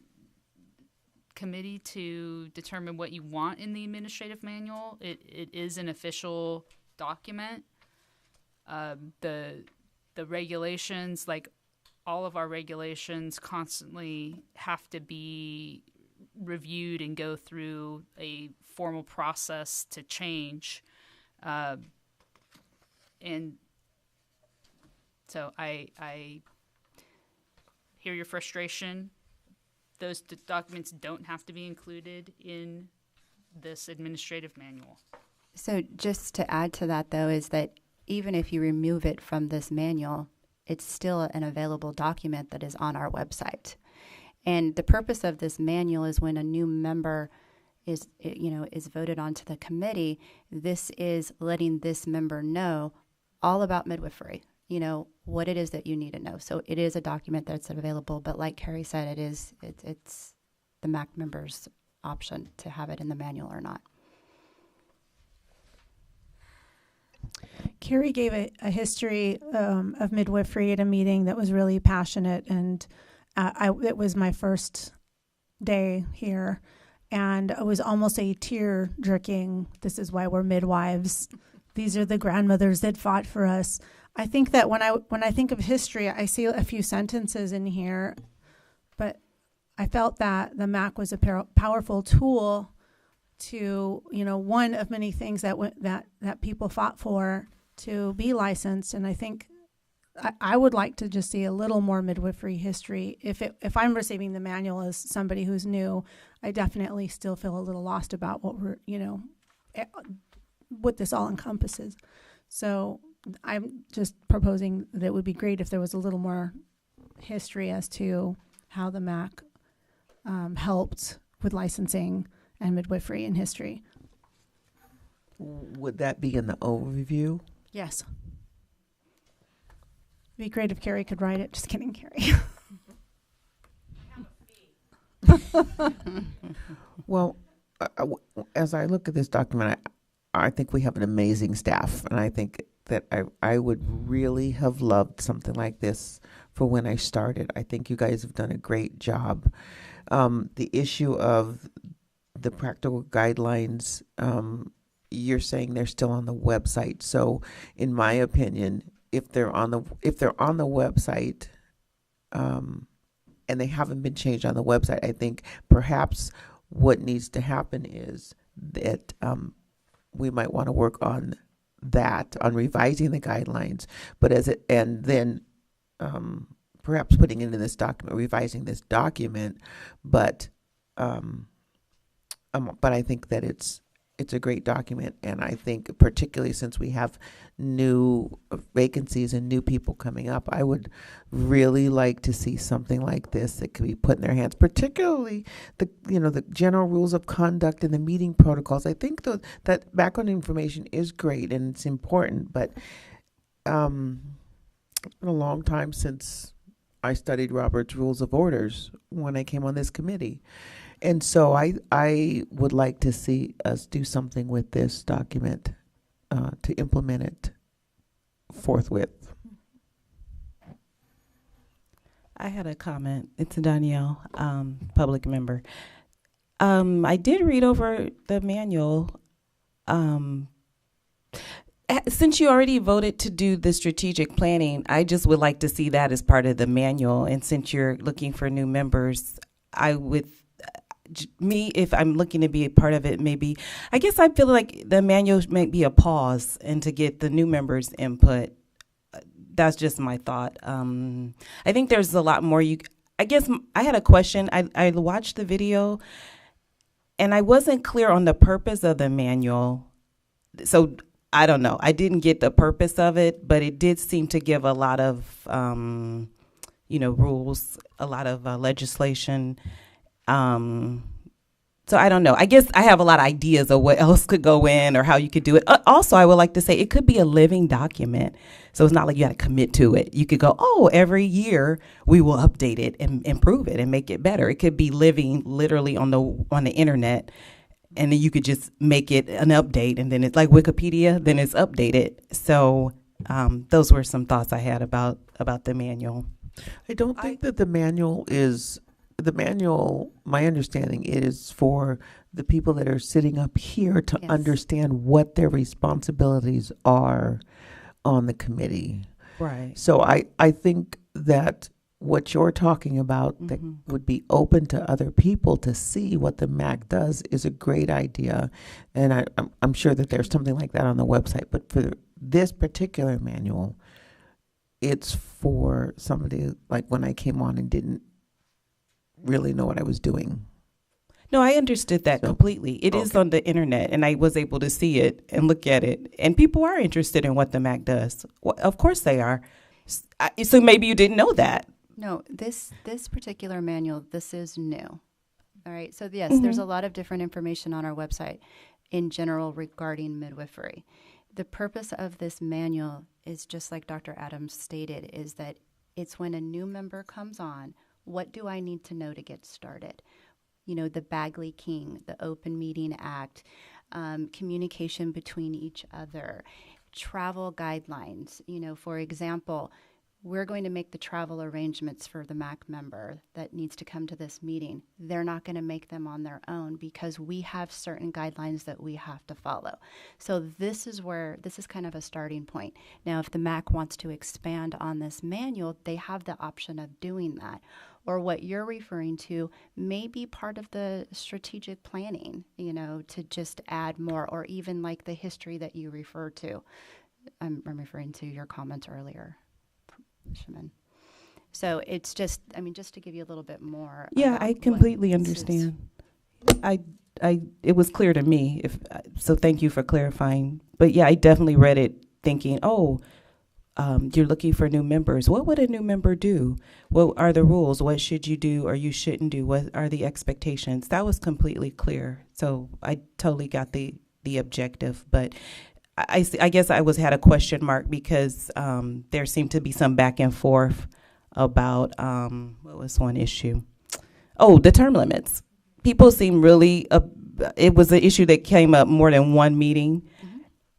committee to determine what you want in the administrative manual. It is an official document. The regulations, like all of our regulations, constantly have to be reviewed and go through a formal process to change. And so I hear your frustration. Those documents don't have to be included in this administrative manual. So just to add to that, though, is that even if you remove it from this manual, it's still an available document that is on our website. And the purpose of this manual is when a new member is voted onto the committee, this is letting this member know all about midwifery, what it is that you need to know. So it is a document that's available, but like Carrie said, it's the MAC member's option to have it in the manual or not. Carrie gave a history of midwifery at a meeting that was really passionate, and it was my first day here, and it was almost a tear-jerking, this is why we're midwives. These are the grandmothers that fought for us. I think that when I think of history, I see a few sentences in here, but I felt that the MAC was a powerful tool to, one of many things that people fought for to be licensed. And I think I would like to just see a little more midwifery history. If I'm receiving the manual as somebody who's new, I definitely still feel a little lost about what this all encompasses. So I'm just proposing that it would be great if there was a little more history as to how the MAC helped with licensing and midwifery in history. Would that be in the overview? Yes. It'd be great if Carrie could write it. Just kidding, Carrie. Well, as I look at this document, I think we have an amazing staff, and I think that I would really have loved something like this for when I started. I think you guys have done a great job. The issue of the practical guidelines, you're saying they're still on the website. So, in my opinion, if they're on the website, and they haven't been changed on the website, I think perhaps what needs to happen is that we might want to work on that, on revising the guidelines, and then perhaps putting it in this document, revising this document, but I think that it's it's a great document, and I think particularly since we have new vacancies and new people coming up, I would really like to see something like this that could be put in their hands, particularly the general rules of conduct and the meeting protocols. I think that background information is great and it's important, but it's been a long time since I studied Robert's Rules of Orders when I came on this committee. And so I would like to see us do something with this document to implement it forthwith. I had a comment. It's Danielle, public member. I did read over the manual. Since you already voted to do the strategic planning, I just would like to see that as part of the manual. And since you're looking for new members, if I'm looking to be a part of it, maybe, I guess I feel like the manual might be a pause and to get the new members' input. That's just my thought. I think there's a lot more I guess I had a question. I watched the video and I wasn't clear on the purpose of the manual. So I don't know. I didn't get the purpose of it, but it did seem to give a lot of, rules, a lot of legislation. So I don't know. I guess I have a lot of ideas of what else could go in or how you could do it. Also, I would like to say it could be a living document. So it's not like you got to commit to it. You could go, every year we will update it and improve it and make it better. It could be living literally on the internet, and then you could just make it an update, and then it's like Wikipedia, then it's updated. So those were some thoughts I had about the manual. I don't think that the manual, my understanding is for the people that are sitting up here to understand what their responsibilities are on the committee. Right. So I think that what you're talking about that would be open to other people to see what the MAC does is a great idea. And I'm sure that there's something like that on the website. But for this particular manual, it's for somebody like when I came on and didn't really know what I was doing. No, I understood that completely. It is on the internet, and I was able to see it and look at it. And people are interested in what the MAC does. Well, of course they are. So maybe you didn't know that. No, this particular manual, this is new. All right. So yes, there's a lot of different information on our website in general regarding midwifery. The purpose of this manual is just like Dr. Adams stated, is that it's when a new member comes on, what do I need to know to get started? The Bagley-King, the Open Meeting Act, communication between each other, travel guidelines. For example, we're going to make the travel arrangements for the MAC member that needs to come to this meeting. They're not going to make them on their own because we have certain guidelines that we have to follow. So this is kind of a starting point. Now, if the MAC wants to expand on this manual, they have the option of doing that. Or what you're referring to may be part of the strategic planning, to just add more, or even like the history that you refer to. I'm referring to your comments earlier. So it's just to give you a little bit more. Yeah, I completely understand. It was clear to me. So thank you for clarifying. But yeah, I definitely read it thinking, you're looking for new members. What would a new member do? What are the rules? What should you do or you shouldn't do? What are the expectations? That was completely clear. So I totally got the objective, but I guess I had a question mark because there seemed to be some back and forth about what was one issue? The term limits. People seem really. It was an issue that came up more than one meeting,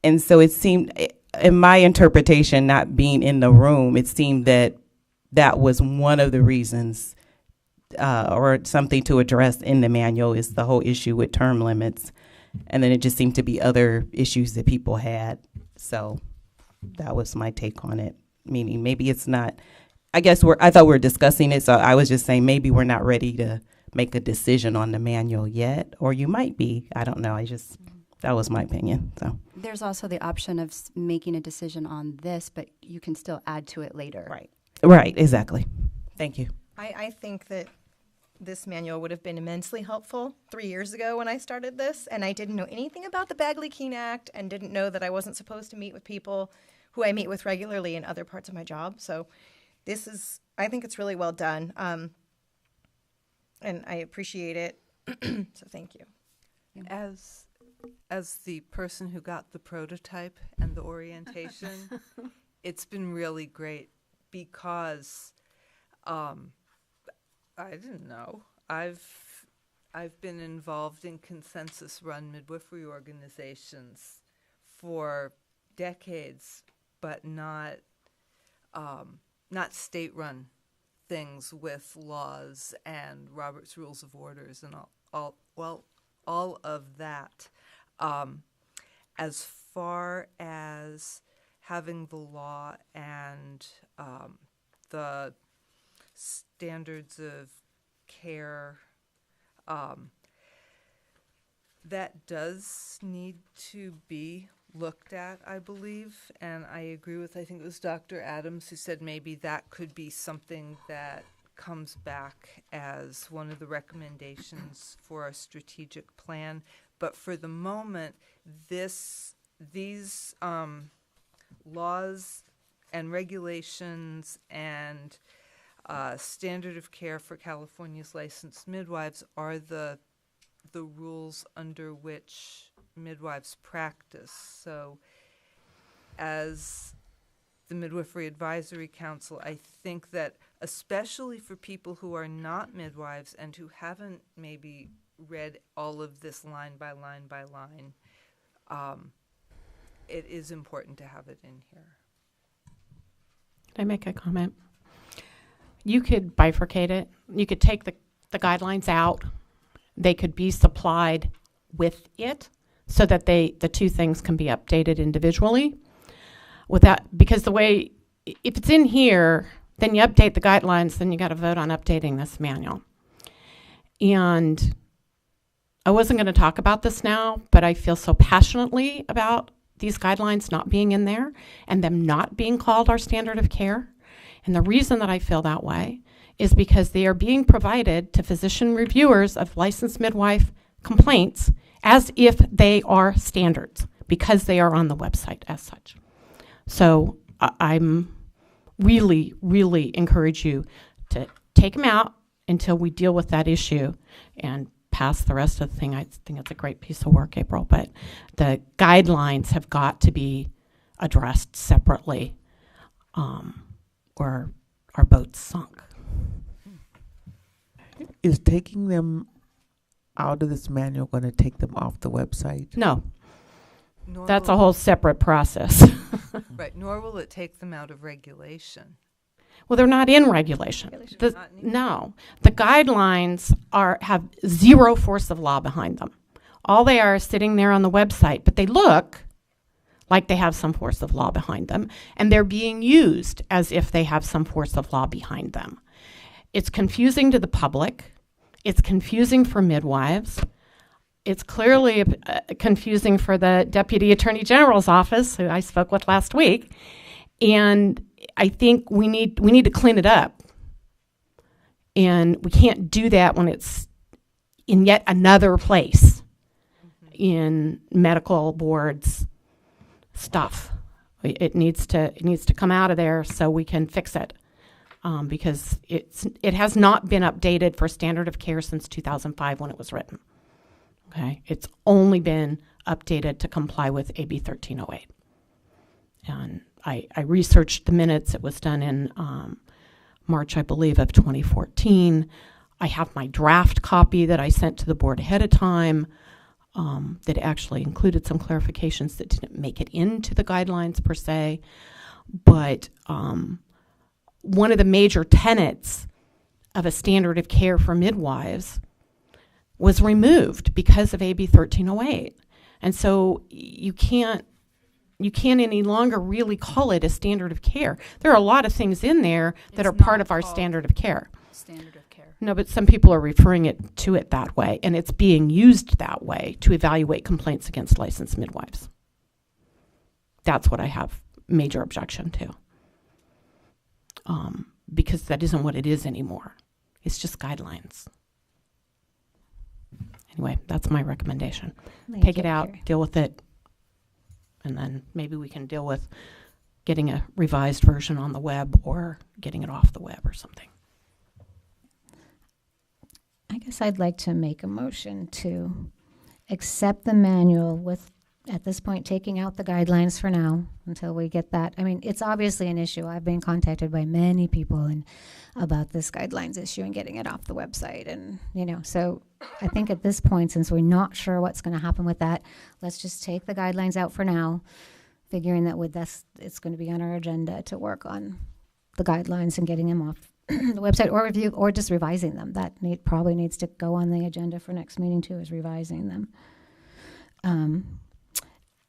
and so it seemed, in my interpretation, not being in the room, it seemed that was one of the reasons, or something to address in the manual, is the whole issue with term limits. And then it just seemed to be other issues that people had. So that was my take on it. Meaning maybe it's not, I thought we were discussing it. So I was just saying maybe we're not ready to make a decision on the manual yet. Or you might be. I don't know. That was my opinion. So there's also the option of making a decision on this, but you can still add to it later. Right. Right. Exactly. Thank you. I think that this manual would have been immensely helpful 3 years ago when I started this, and I didn't know anything about the Bagley-Keene Act and didn't know that I wasn't supposed to meet with people who I meet with regularly in other parts of my job. So I think it's really well done, and I appreciate it. So thank you. As the person who got the prototype and the orientation, it's been really great because I didn't know. I've been involved in consensus-run midwifery organizations for decades, but not state-run things with laws and Robert's Rules of Orders and all of that. As far as having the law and the standards of care, that does need to be looked at, I believe, and I agree with, I think it was Dr. Adams who said maybe that could be something that comes back as one of the recommendations for a strategic plan. But for the moment, these laws and regulations and standard of care for California's licensed midwives are the rules under which midwives practice. So as the Midwifery Advisory Council, I think that especially for people who are not midwives and who haven't maybe read all of this line by line by line, it is important to have it in here. Can I make a comment? You could bifurcate it. You could take the guidelines out. They could be supplied with it so that the two things can be updated individually. Because the way, if it's in here, then you update the guidelines, then you got to vote on updating this manual. And I wasn't going to talk about this now, but I feel so passionately about these guidelines not being in there and them not being called our standard of care. And the reason that I feel that way is because they are being provided to physician reviewers of licensed midwife complaints as if they are standards, because they are on the website as such. So I'm really, really encourage you to take them out until we deal with that issue and pass the rest of the thing. I think it's a great piece of work, April, but the guidelines have got to be addressed separately, or our boat's sunk. Is taking them out of this manual going to take them off the website? No. Nor That's will a whole separate process. Right, nor will it take them out of regulation. Well, they're not in regulation. Not anymore. No. The guidelines have zero force of law behind them. All they are is sitting there on the website, but they look like they have some force of law behind them, and they're being used as if they have some force of law behind them. It's confusing to the public. It's confusing for midwives. It's clearly confusing for the Deputy Attorney General's office, who I spoke with last week. And I think we need to clean it up. And we can't do that when it's in yet another place in medical boards stuff. It needs to come out of there so we can fix it. Because it has not been updated for standard of care since 2005 when it was written. Okay, it's only been updated to comply with AB 1308. And I researched the minutes. It was done in March, I believe, of 2014. I have my draft copy that I sent to the board ahead of time that actually included some clarifications that didn't make it into the guidelines per se. But one of the major tenets of a standard of care for midwives was removed because of AB 1308. And so you can't any longer really call it a standard of care. There are a lot of things in there that are part of our standard of care. Standard of care. No, but some people are referring to it that way, and it's being used that way to evaluate complaints against licensed midwives. That's what I have major objection to. Because that isn't what it is anymore. It's just guidelines. Anyway, that's my recommendation. Thank Take you, it out, Carrie. deal with it, and then maybe we can deal with getting a revised version on the web or getting it off the web or something. I guess I'd like to make a motion to accept the manual with, at this point, taking out the guidelines for now until we get that. I mean, it's obviously an issue. I've been contacted by many people about this guidelines issue and getting it off the website. And, so I think at this point, since we're not sure what's going to happen with that, let's just take the guidelines out for now, figuring that it's going to be on our agenda to work on the guidelines and getting them off the website or review or just revising them. That probably needs to go on the agenda for next meeting too, is revising them.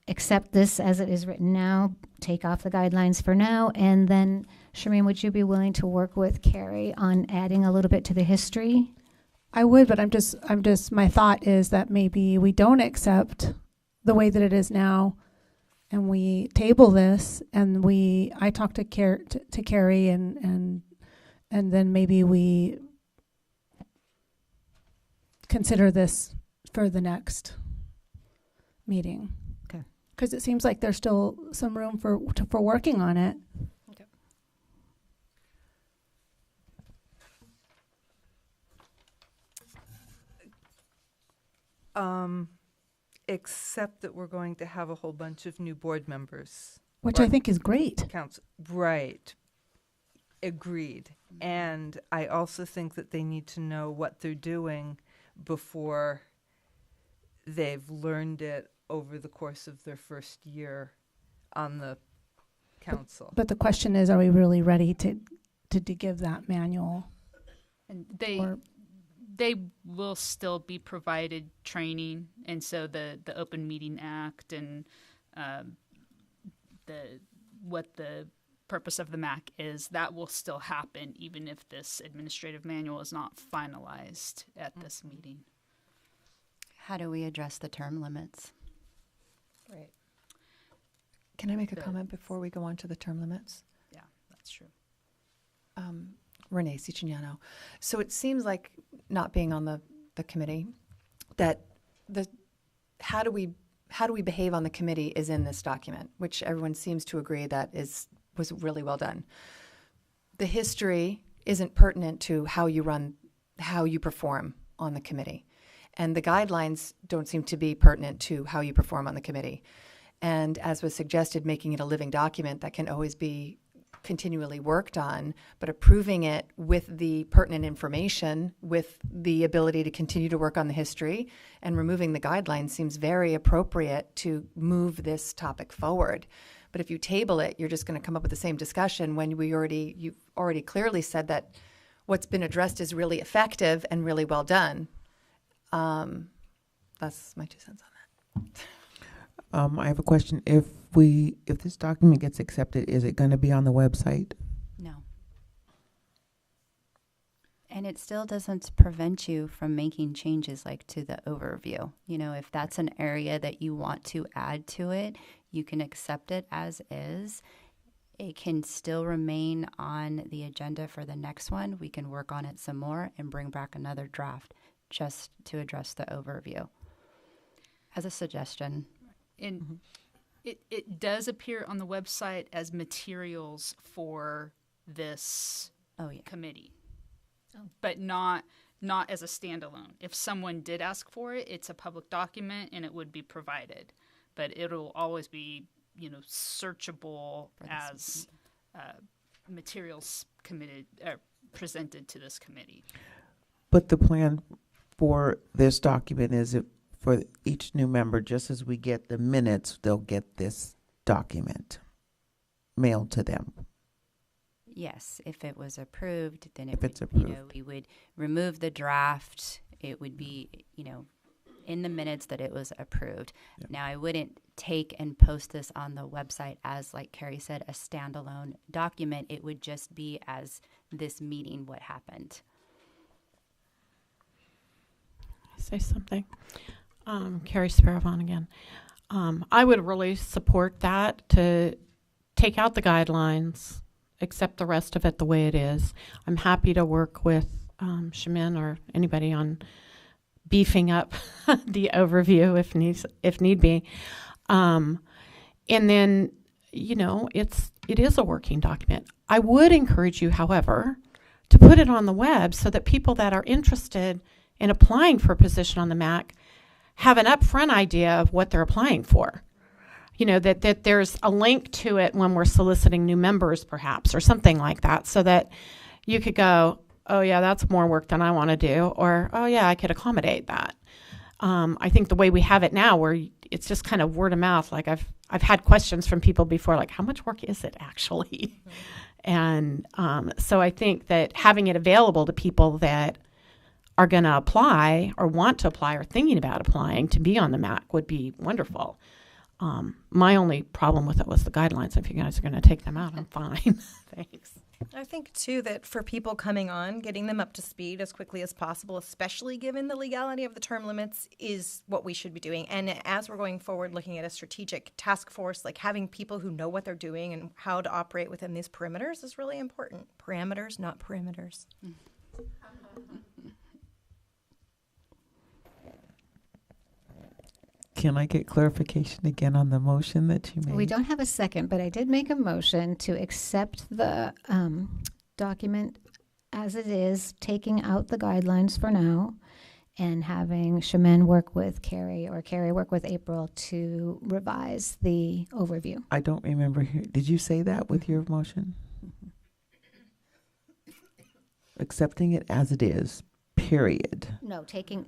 Accept this as it is written now, take off the guidelines for now, and then, Shameen, would you be willing to work with Carrie on adding a little bit to the history? I would, but my thought is that maybe we don't accept the way that it is now, and we table this, and I talk to Carrie, and then maybe we consider this for the next meeting. Okay. Because it seems like there's still some room for working on it. Okay. Except that we're going to have a whole bunch of new board members. Which I think is great. Right. Agreed. And I also think that they need to know what they're doing before they've learned it over the course of their first year on the council. But the question is, are we really ready to give that manual? And they will still be provided training, and so the Open Meeting Act and what the purpose of the MAC is, that will still happen even if this administrative manual is not finalized at this meeting. How do we address the term limits? Right. Can I make a comment before we go on to the term limits? Yeah, that's true. Renee Ciccignano. So it seems like, not being on the committee, that how do we behave on the committee is in this document, which everyone seems to agree that was really well done. The history isn't pertinent to how you perform on the committee. And the guidelines don't seem to be pertinent to how you perform on the committee. And as was suggested, making it a living document that can always be continually worked on, but approving it with the pertinent information, with the ability to continue to work on the history, and removing the guidelines seems very appropriate to move this topic forward. But if you table it, you're just going to come up with the same discussion when you've already clearly said that what's been addressed is really effective and really well done. That's my 2 cents on that. I have a question. If this document gets accepted, is it going to be on the website? No. And it still doesn't prevent you from making changes like to the overview. If that's an area that you want to add to it, you can accept it as is. It can still remain on the agenda for the next one. We can work on it some more and bring back another draft just to address the overview. As a suggestion. And it does appear on the website as materials for this committee, but not as a standalone. If someone did ask for it, it's a public document and it would be provided, but it'll always be searchable as materials presented to this committee. But the plan for this document is for each new member, just as we get the minutes, they'll get this document mailed to them. Yes, if it was approved, then it's approved, we would remove the draft. It would be, in the minutes that it was approved. Yep. Now, I wouldn't take and post this on the website as, like Carrie said, a standalone document. It would just be as this meeting, what happened. Say something. Carrie Sparavon again. I would really support that, to take out the guidelines, accept the rest of it the way it is. I'm happy to work with Shamin or anybody on beefing up the overview if need be. And then, it is a working document. I would encourage you, however, to put it on the web so that people that are interested in applying for a position on the MAC have an upfront idea of what they're applying for. That there's a link to it when we're soliciting new members, perhaps, or something like that, so that you could go, oh, yeah, that's more work than I want to do, or, oh, yeah, I could accommodate that. I think the way we have it now, where it's just kind of word of mouth, like I've had questions from people before, like, how much work is it actually? And so I think that having it available to people that are going to apply or want to apply or thinking about applying to be on the MAC would be wonderful. My only problem with it was the guidelines. If you guys are going to take them out, I'm fine. Thanks. I think, too, that for people coming on, getting them up to speed as quickly as possible, especially given the legality of the term limits, is what we should be doing. And as we're going forward looking at a strategic task force, like having people who know what they're doing and how to operate within these perimeters is really important. Parameters, not perimeters. Can I get clarification again on the motion that you made? We don't have a second, but I did make a motion to accept the document as it is, taking out the guidelines for now, and having Shaman work with Carrie or Carrie work with April to revise the overview. I don't remember. Did you say that with your motion? Accepting it as it is. Period. No, taking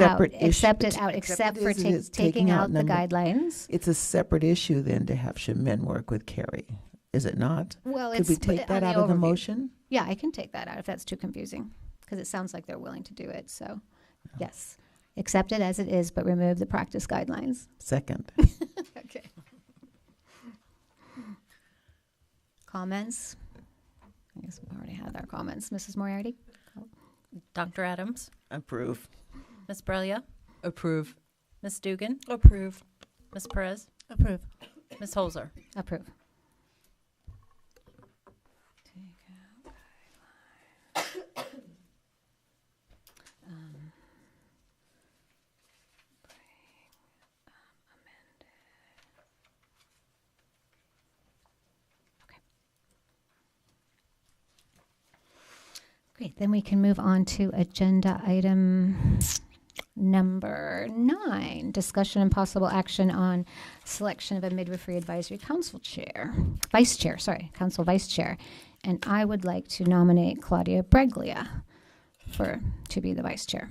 out, accept it out, except for taking out the guidelines. It's a separate issue then to have Shaman work with Carrie, is it not? Well, could we take that out of the motion? Yeah, I can take that out if that's too confusing, because it sounds like they're willing to do it. So, yes, accept it as it is, but remove the practice guidelines. Second. Okay. Comments? I guess we already had our comments. Mrs. Moriarty? Dr. Adams? Approve. Ms. Brelia? Approve. Ms. Dugan? Approve. Ms. Perez? Approve. Ms. Holzer? Approve. Great, then we can move on to agenda item number 9, discussion and possible action on selection of a Midwifery Advisory Council Vice Chair. And I would like to nominate Claudia Breglia to be the Vice Chair.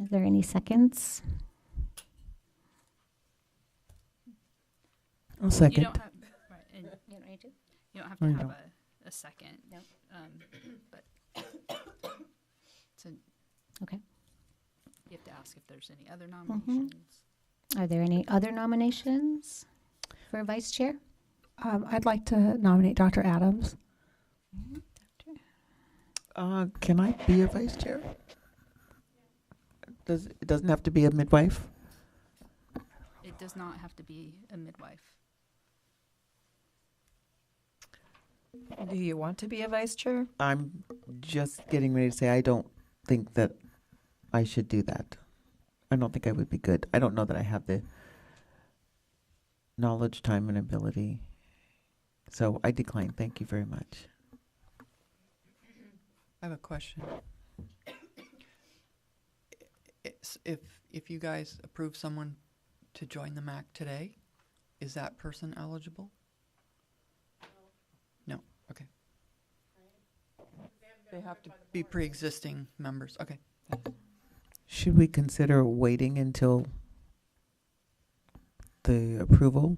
Are there any seconds? I'll second. You don't have, right, and you don't need to? You don't have to have a second. No. But okay. You have to ask if there's any other nominations. Are there any other nominations for Vice Chair? I'd like to nominate Dr. Adams. Can I be a Vice Chair? It doesn't have to be a midwife? It does not have to be a midwife. Do you want to be a vice chair? I'm just getting ready to say I don't think that I should do that. I don't think I would be good. I don't know that I have the knowledge, time, and ability. So I decline. Thank you very much. I have a question. If you guys approve someone to join the MAC today, is that person eligible? No. Okay. They have to be pre-existing members. Okay. Should we consider waiting until the approval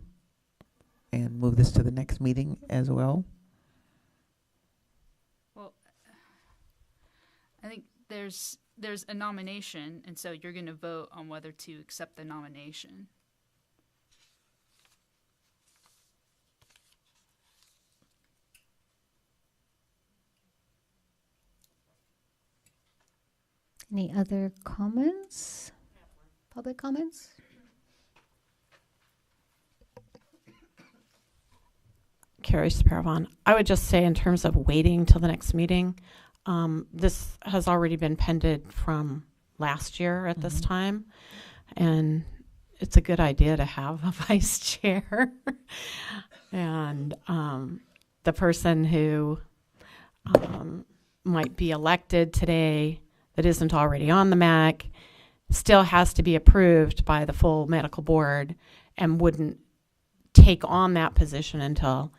and move this to the next meeting as well? Well, I think there's a nomination, and so you're going to vote on whether to accept the nomination. Any other comments? Public comments? Carrie Sparrow. I would just say in terms of waiting till the next meeting, This has already been pended from last year at this time, and it's a good idea to have a vice chair. And the person who might be elected today that isn't already on the MAC still has to be approved by the full medical board and wouldn't take on that position until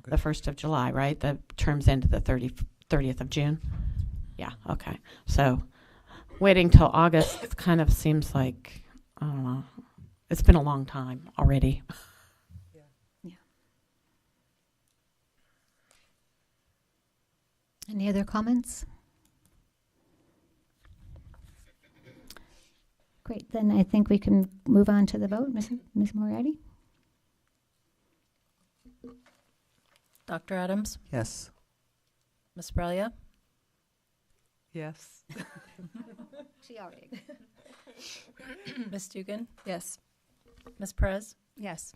the 1st of July, right? The term's end to the 30th of June. Yeah, okay. So waiting till August kind of seems like, I don't know, it's been a long time already. Yeah. Any other comments? Great, then I think we can move on to the vote. Ms. Moriarty? Dr. Adams? Yes. Ms. Brelia? Yes. She already. Ms. Dugan? Yes. Ms. Perez? Yes.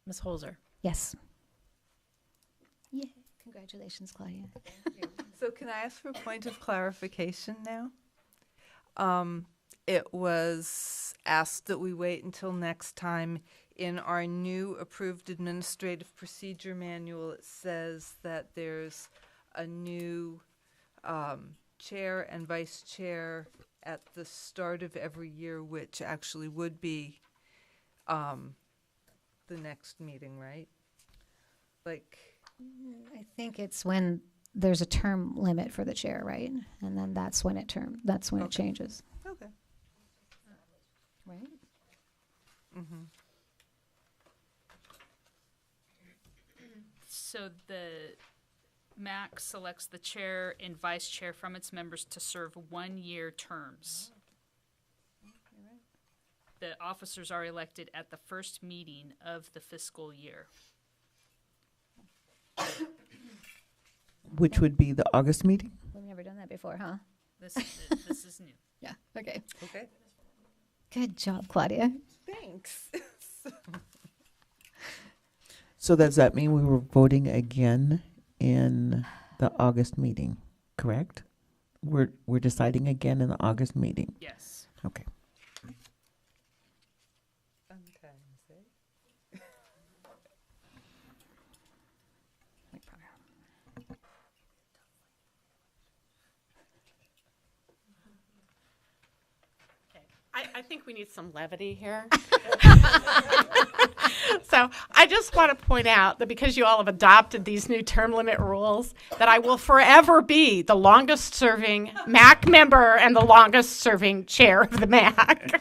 Ms. Holzer? Yes. Yeah, congratulations, Claudia. So can I ask for a point of clarification now? It was asked that we wait until next time. In our new approved administrative procedure manual, it says that there's a new chair and vice chair at the start of every year, which actually would be the next meeting, right? Like, I think it's when there's a term limit for the chair, right? And then that's when it changes. okay. Right? Mm-hmm. So the MAC selects the chair and vice chair from its members to serve 1-year terms. The officers are elected at the first meeting of the fiscal year. Which would be the August meeting? We've never done that before, huh? This is new. Yeah, okay. Okay. Good job, Claudia. Thanks. So does that mean we were voting again in the August meeting, correct? We're deciding again in the August meeting. Yes. Okay. I think we need some levity here. So I just want to point out that because you all have adopted these new term limit rules, that I will forever be the longest serving MAC member and the longest serving chair of the MAC.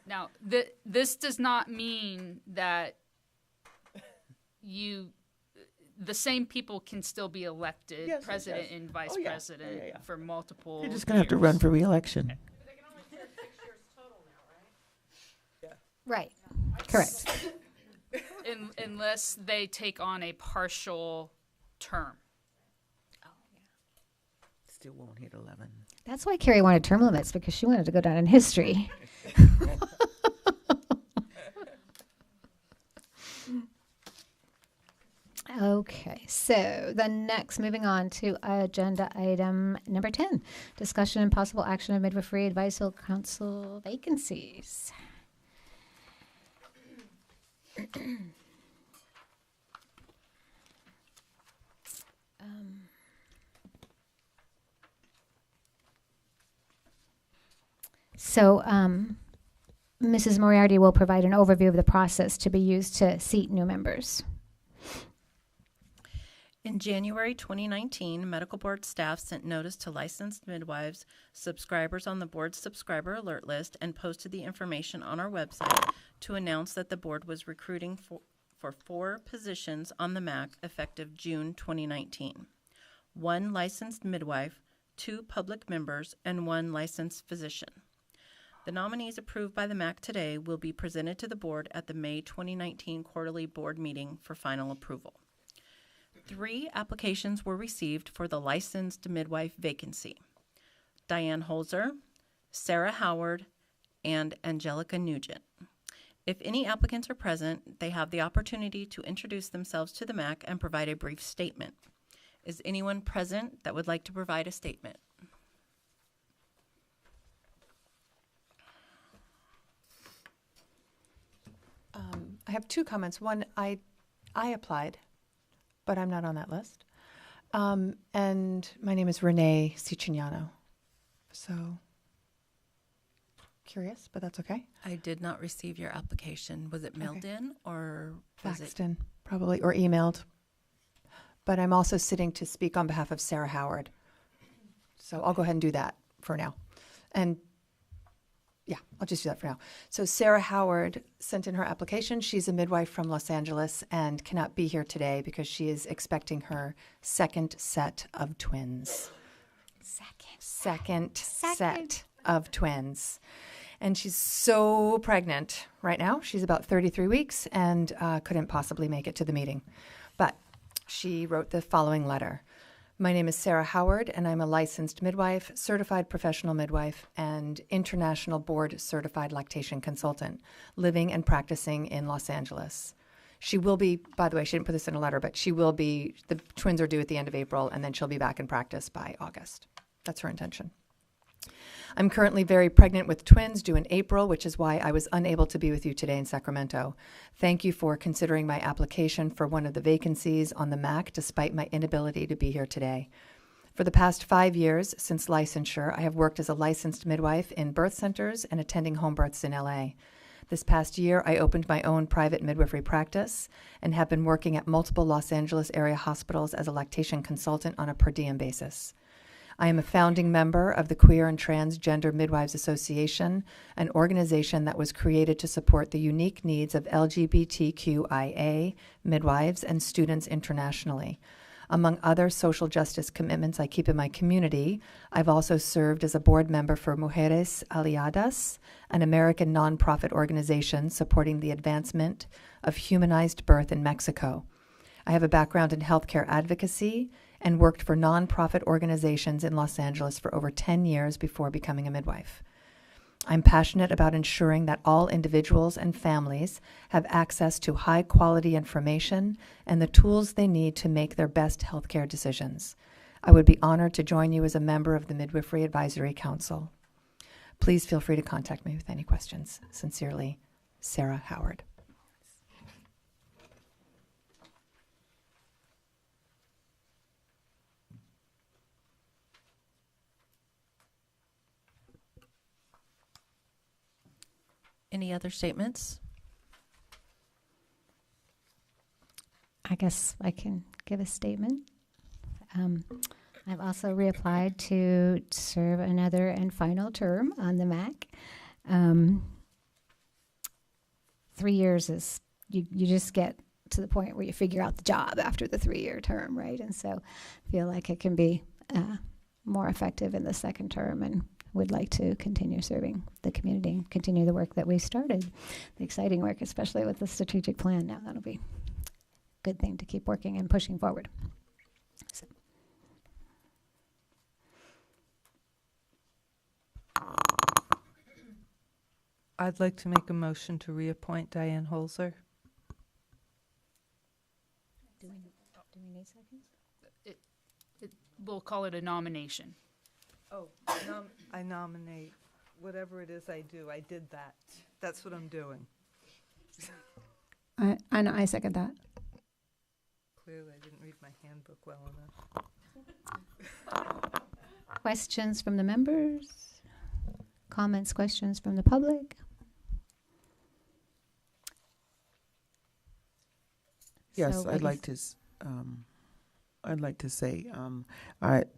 Now, this does not mean that the same people can still be elected president and vice president for multiple You're just going to have to run for re-election. But they can only serve 6 years total now, right? Right. Correct. Unless they take on a partial term. Still won't hit 11. That's why Carrie wanted term limits, because she wanted to go down in history. Okay, so moving on to agenda item number 10, discussion and possible action of Midwifery Advisory Council vacancies. So Mrs. Moriarty will provide an overview of the process to be used to seat new members. In January 2019, medical board staff sent notice to licensed midwives, subscribers on the board's subscriber alert list, and posted the information on our website to announce that the board was recruiting for 4 positions on the MAC effective June 2019. 1 licensed midwife, 2 public members, and 1 licensed physician. The nominees approved by the MAC today will be presented to the board at the May 2019 quarterly board meeting for final approval. 3 applications were received for the licensed midwife vacancy: Diane Holzer, Sarah Howard, and Angelica Nugent. If any applicants are present, they have the opportunity to introduce themselves to the MAC and provide a brief statement. Is anyone present that would like to provide a statement? I have two comments. One, I applied, but I'm not on that list. And my name is Renee Siciliano. So curious, but that's okay. I did not receive your application. Was it mailed in or was Faxed in, probably, or emailed. But I'm also sitting to speak on behalf of Sarah Howard. So I'll go ahead and do that for now. And yeah, I'll just do that for now. So Sarah Howard sent in her application. She's a midwife from Los Angeles and cannot be here today because she is expecting her second set of twins. Second set of twins. And she's so pregnant right now. She's about 33 weeks and couldn't possibly make it to the meeting. But she wrote the following letter. My name is Sarah Howard, and I'm a licensed midwife, certified professional midwife, and international board certified lactation consultant, living and practicing in Los Angeles. She will be, by the way, she didn't put this in a letter, but she will be, the twins are due at the end of April, and then she'll be back in practice by August. That's her intention. I'm currently very pregnant with twins due in April, which is why I was unable to be with you today in Sacramento. Thank you for considering my application for one of the vacancies on the MAC, despite my inability to be here today. For the past 5 years since licensure, I have worked as a licensed midwife in birth centers and attending home births in LA. This past year, I opened my own private midwifery practice and have been working at multiple Los Angeles area hospitals as a lactation consultant on a per diem basis. I am a founding member of the Queer and Transgender Midwives Association, an organization that was created to support the unique needs of LGBTQIA midwives and students internationally. Among other social justice commitments I keep in my community, I've also served as a board member for Mujeres Aliadas, an American nonprofit organization supporting the advancement of humanized birth in Mexico. I have a background in healthcare advocacy and worked for nonprofit organizations in Los Angeles for over 10 years before becoming a midwife. I'm passionate about ensuring that all individuals and families have access to high-quality information and the tools they need to make their best healthcare decisions. I would be honored to join you as a member of the Midwifery Advisory Council. Please feel free to contact me with any questions. Sincerely, Sarah Howard. Any other statements? I guess I can give a statement. I've also reapplied to serve another and final term on the MAC. 3 years is, you just get to the point where you figure out the job after the 3-year term, right? And so I feel like it can be more effective in the second term, and would like to continue serving the community, continue the work that we started, the exciting work, especially with the strategic plan now. That'll be a good thing to keep working and pushing forward. So. I'd like to make a motion to reappoint Diane Holzer. Do we need seconds? We'll call it a nomination. Oh, I nominate whatever it is I do. I did that. That's what I'm doing. I second that. Clearly, I didn't read my handbook well enough. Questions from the members? Comments, questions from the public? Yes, So I'd like to say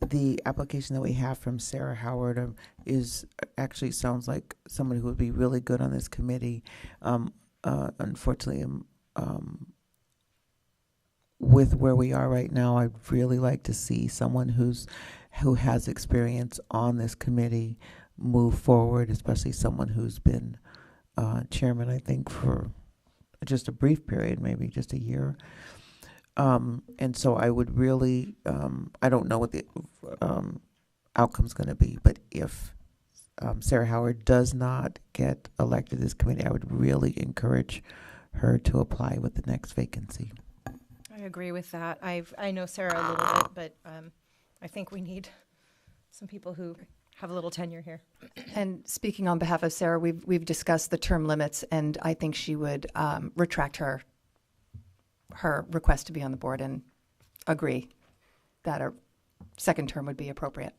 the application that we have from Sarah Howard is actually sounds like somebody who would be really good on this committee. Unfortunately, with where we are right now, I'd really like to see someone who has experience on this committee move forward, especially someone who's been chairman, I think, for just a brief period, maybe just a year. And so I would really, I don't know what the outcome's going to be, but if Sarah Howard does not get elected to this committee, I would really encourage her to apply with the next vacancy. I agree with that. I know Sarah a little bit, but I think we need some people who have a little tenure here. And speaking on behalf of Sarah, we've discussed the term limits, and I think she would retract her request to be on the board and agree that a second term would be appropriate.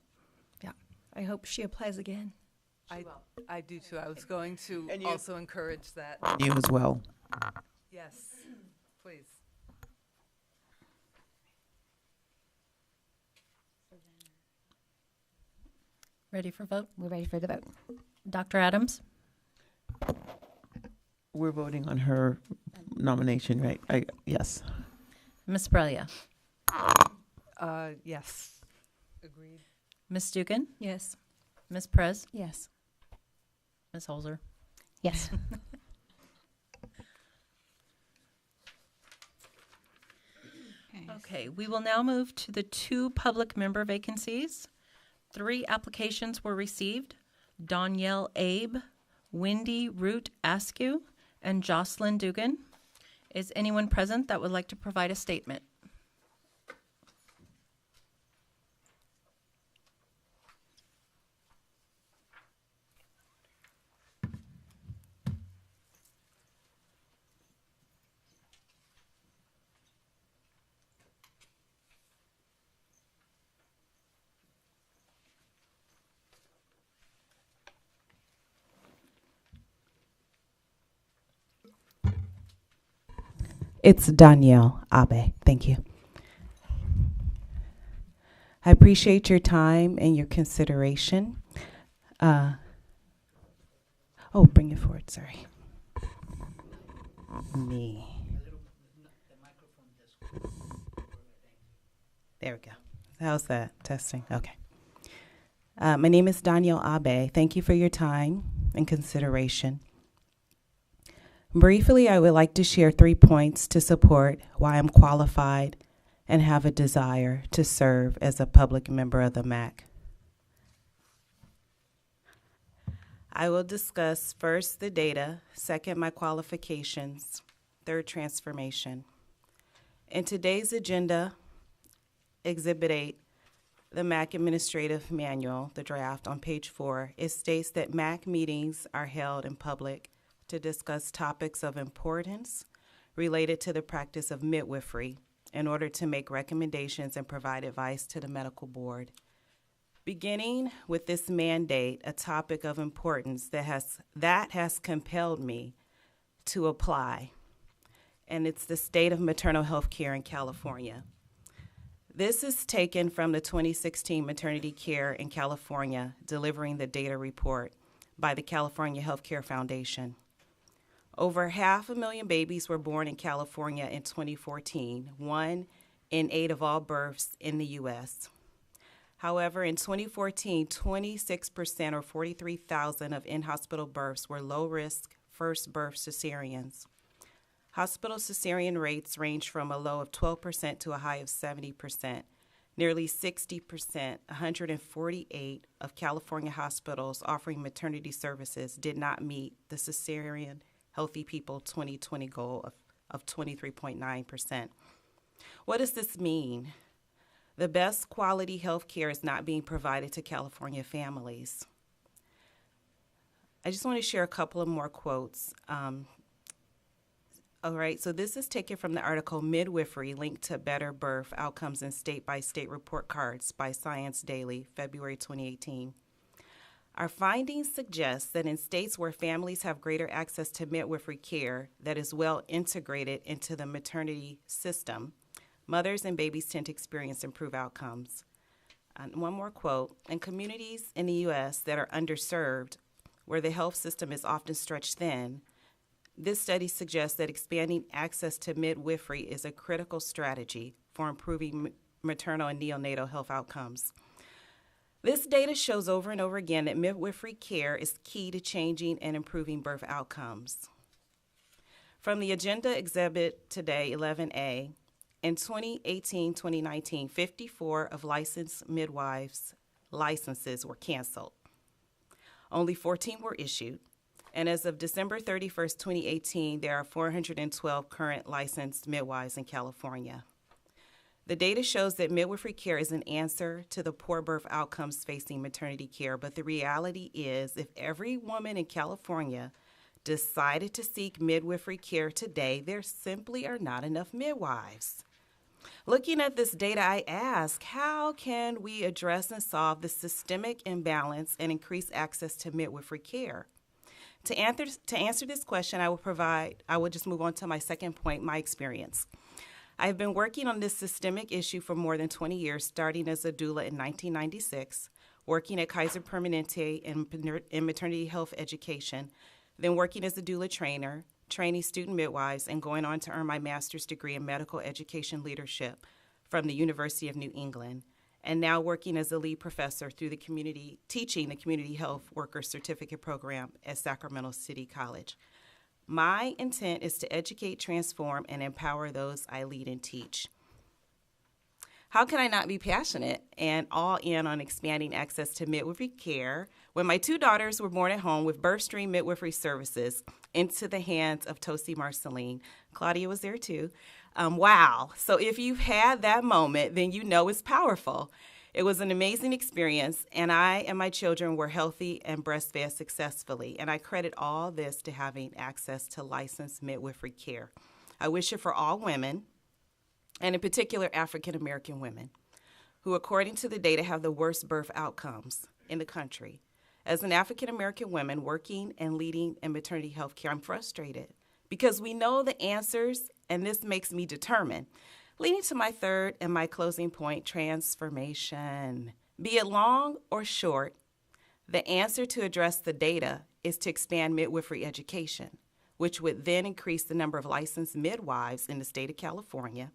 Yeah. I hope she applies again. I do too. I was going to also encourage that. You as well. Yes, please. Ready for vote? We're ready for the vote. Dr. Adams? We're voting on her nomination, right? Yes. Ms. Brelia? Yes. Agreed. Ms. Dugan? Yes. Ms. Perez? Yes. Ms. Holzer? Yes. Okay, we will now move to the 2 public member vacancies. 3 applications were received: Danielle Abe, Wendy Root Askew, and Jocelyn Dugan. Is anyone present that would like to provide a statement? It's Danielle Abe. Thank you. I appreciate your time and your consideration. Bring it forward, sorry. Me. There we go. How's that? Testing. Okay. My name is Danielle Abe. Thank you for your time and consideration. Briefly, I would like to share 3 points to support why I'm qualified and have a desire to serve as a public member of the MAC. I will discuss first the data, second my qualifications, third transformation. In today's agenda, Exhibit 8, the MAC Administrative Manual, the draft on page 4, it states that MAC meetings are held in public to discuss topics of importance related to the practice of midwifery in order to make recommendations and provide advice to the medical board. Beginning with this mandate, a topic of importance that has compelled me to apply, and it's the state of maternal health care in California. This is taken from the 2016 Maternity Care in California Delivering the Data report by the California Healthcare Foundation. Over 500,000 babies were born in California in 2014, 1 in 8 of all births in the U.S. However, in 2014, 26% or 43,000 of in-hospital births were low-risk first birth cesareans. Hospital cesarean rates range from a low of 12% to a high of 70%. Nearly 60%, 148 of California hospitals offering maternity services did not meet the cesarean Healthy People 2020 goal of 23.9%. What does this mean? The best quality health care is not being provided to California families. I just want to share a couple of more quotes. All right, so this is taken from the article Midwifery, Linked to Better Birth Outcomes in State-by-State Report Cards by Science Daily, February 2018. Our findings suggest that in states where families have greater access to midwifery care that is well integrated into the maternity system, mothers and babies tend to experience improved outcomes. One more quote, in communities in the U.S. that are underserved, where the health system is often stretched thin, this study suggests that expanding access to midwifery is a critical strategy for improving maternal and neonatal health outcomes. This data shows over and over again that midwifery care is key to changing and improving birth outcomes. From the agenda exhibit today, 11A, in 2018-2019, 54 of licensed midwives' licenses were canceled. Only 14 were issued. And as of December 31st, 2018, there are 412 current licensed midwives in California. The data shows that midwifery care is an answer to the poor birth outcomes facing maternity care, but the reality is if every woman in California decided to seek midwifery care today, there simply are not enough midwives. Looking at this data, I ask, how can we address and solve the systemic imbalance and increase access to midwifery care? To answer this question, I will just move on to my second point, my experience. I've been working on this systemic issue for more than 20 years, starting as a doula in 1996, working at Kaiser Permanente in maternity health education, then working as a doula trainer, training student midwives, and going on to earn my master's degree in medical education leadership from the University of New England, and now working as a lead professor through teaching the Community Health Worker Certificate Program at Sacramento City College. My intent is to educate, transform, and empower those I lead and teach. How can I not be passionate and all in on expanding access to midwifery care when my two daughters were born at home with BirthStream midwifery services into the hands of Tosi Marceline? Claudia was there too. Wow. So if you've had that moment, then you know it's powerful. It was an amazing experience, and I and my children were healthy and breastfed successfully, and I credit all this to having access to licensed midwifery care. I wish it for all women, and in particular African American women, who according to the data have the worst birth outcomes in the country. As an African American woman working and leading in maternity health care, I'm frustrated because we know the answers, and this makes me determined. Leading to my third and my closing point, transformation. Be it long or short, the answer to address the data is to expand midwifery education, which would then increase the number of licensed midwives in the state of California.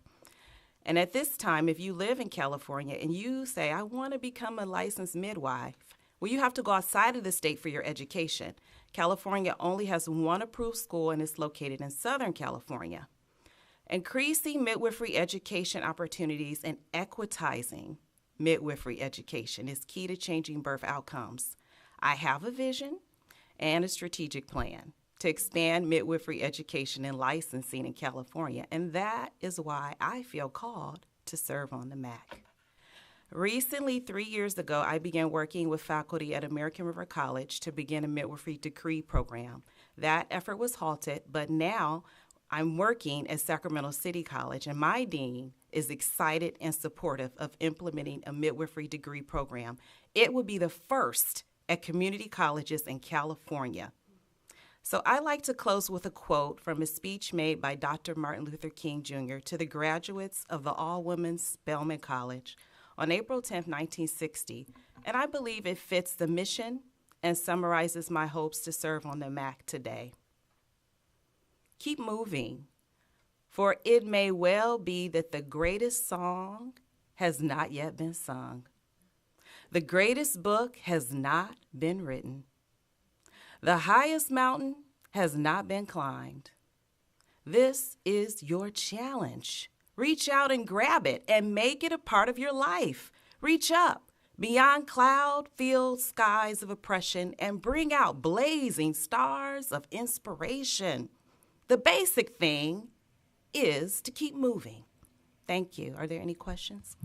And at this time, if you live in California and you say, I want to become a licensed midwife, well, you have to go outside of the state for your education. California only has one approved school, and it's located in Southern California. Increasing midwifery education opportunities and equitizing midwifery education is key to changing birth outcomes. I have a vision and a strategic plan to expand midwifery education and licensing in California, and that is why I feel called to serve on the MAC. Recently, 3 years ago, I began working with faculty at American River College to begin a midwifery degree program. That effort was halted, but now I'm working at Sacramento City College, and my dean is excited and supportive of implementing a midwifery degree program. It will be the first at community colleges in California. So I like to close with a quote from a speech made by Dr. Martin Luther King Jr. to the graduates of the all-women's Spelman College on April 10, 1960, and I believe it fits the mission and summarizes my hopes to serve on the MAC today. Keep moving, for it may well be that the greatest song has not yet been sung. The greatest book has not been written. The highest mountain has not been climbed. This is your challenge. Reach out and grab it and make it a part of your life. Reach up beyond cloud-filled skies of oppression and bring out blazing stars of inspiration. The basic thing is to keep moving. Thank you. Are there any questions?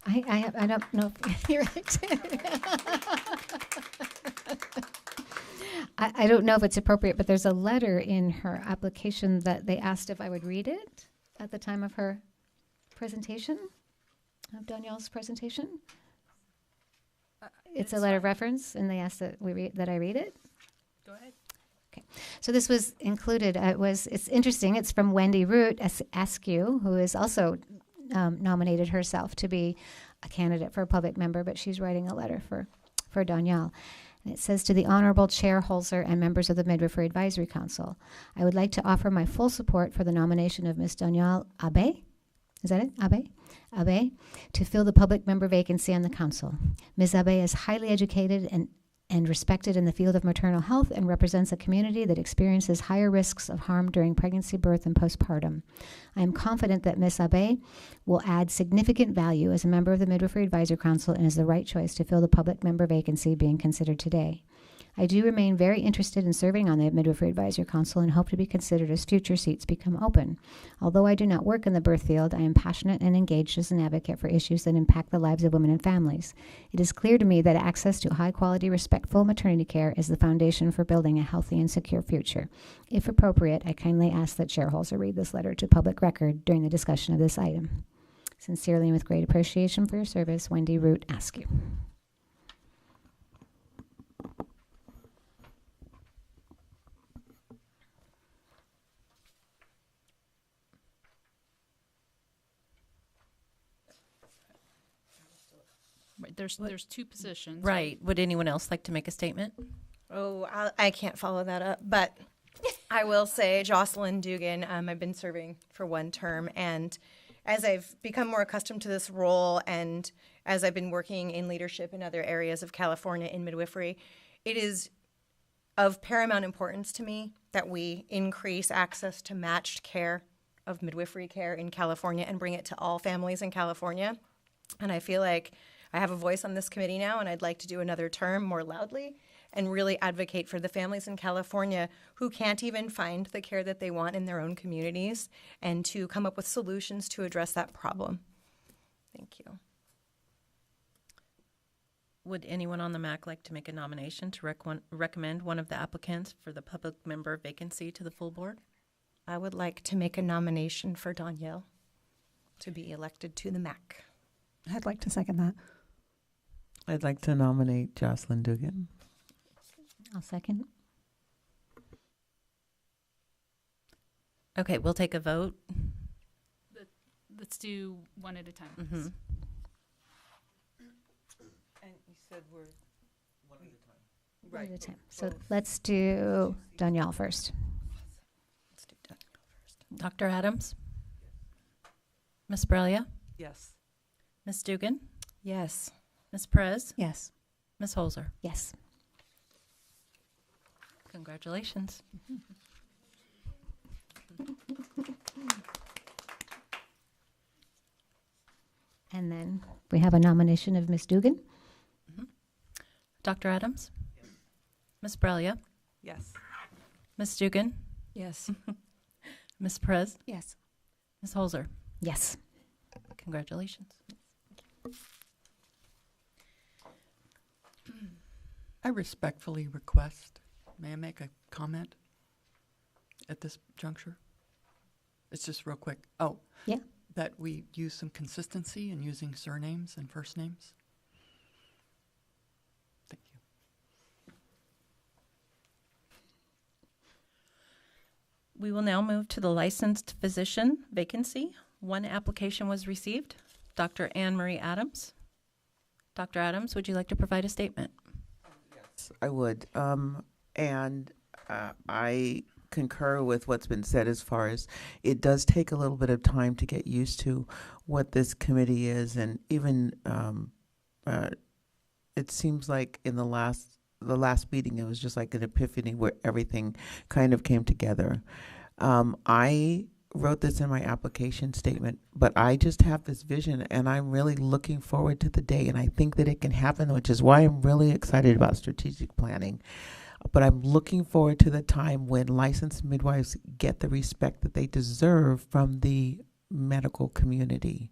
I don't know if you're I don't know if it's appropriate, but there's a letter in her application that they asked if I would read it at the time of her presentation, of Danielle's presentation. It's a letter of reference, and they asked that that I read it. Go ahead. Okay. So this was included. It's interesting. It's from Wendy Root Askew, who is also nominated herself to be a candidate for a public member, but she's writing a letter for Danielle. And it says, to the Honorable Chair Holzer and members of the Midwifery Advisory Council, I would like to offer my full support for the nomination of Ms. Danielle Abe. Is that it? Abe, to fill the public member vacancy on the council. Ms. Abe is highly educated and and respected in the field of maternal health and represents a community that experiences higher risks of harm during pregnancy, birth, and postpartum. I am confident that Ms. Abe will add significant value as a member of the Midwifery Advisory Council and is the right choice to fill the public member vacancy being considered today. I do remain very interested in serving on the Midwifery Advisory Council and hope to be considered as future seats become open. Although I do not work in the birth field, I am passionate and engaged as an advocate for issues that impact the lives of women and families. It is clear to me that access to high-quality, respectful maternity care is the foundation for building a healthy and secure future. If appropriate, I kindly ask that Chair Holzer read this letter to public record during the discussion of this item. Sincerely and with great appreciation for your service, Wendy Root Askew. Right, there's two positions. Right. Would anyone else like to make a statement? Oh, I can't follow that up, but I will say Jocelyn Dugan, I've been serving for one term, and as I've become more accustomed to this role and as I've been working in leadership in other areas of California in midwifery, it is of paramount importance to me that we increase access to matched care of midwifery care in California and bring it to all families in California. And I feel like I have a voice on this committee now, and I'd like to do another term more loudly and really advocate for the families in California who can't even find the care that they want in their own communities and to come up with solutions to address that problem. Thank you. Would anyone on the MAC like to make a nomination to recommend one of the applicants for the public member vacancy to the full board? I would like to make a nomination for Danielle to be elected to the MAC. I'd like to second that. I'd like to nominate Jocelyn Dugan. I'll second. Okay, we'll take a vote. Let's do one at a time. Mm-hmm. And you said we're one at a time. Right. One at a time. So let's do Danielle first. Let's do Danielle first. Dr. Adams? Ms. Brelia? yes. Ms. Dugan? Yes. Ms. Perez? Yes. Ms. Holzer? Yes. Congratulations. And then we have a nomination of Ms. Dugan. Mm-hmm. Dr. Adams? Yes. Ms. Brelia? Yes. Ms. Dugan? Yes. Ms. Perez? Yes. Ms. Holzer? Yes. Congratulations. I respectfully request, may I make a comment at this juncture? It's just real quick. Oh, yeah. That we use some consistency in using surnames and first names. Thank you. We will now move to the licensed physician vacancy. One application was received. Dr. Anne Marie Adams. Dr. Adams, would you like to provide a statement? Yes, I would. I concur with what's been said as far as it does take a little bit of time to get used to what this committee is, and even it seems like in the last meeting it was just like an epiphany where everything kind of came together. I wrote this in my application statement, but I just have this vision and I'm really looking forward to the day, and I think that it can happen, which is why I'm really excited about strategic planning. But I'm looking forward to the time when licensed midwives get the respect that they deserve from the medical community.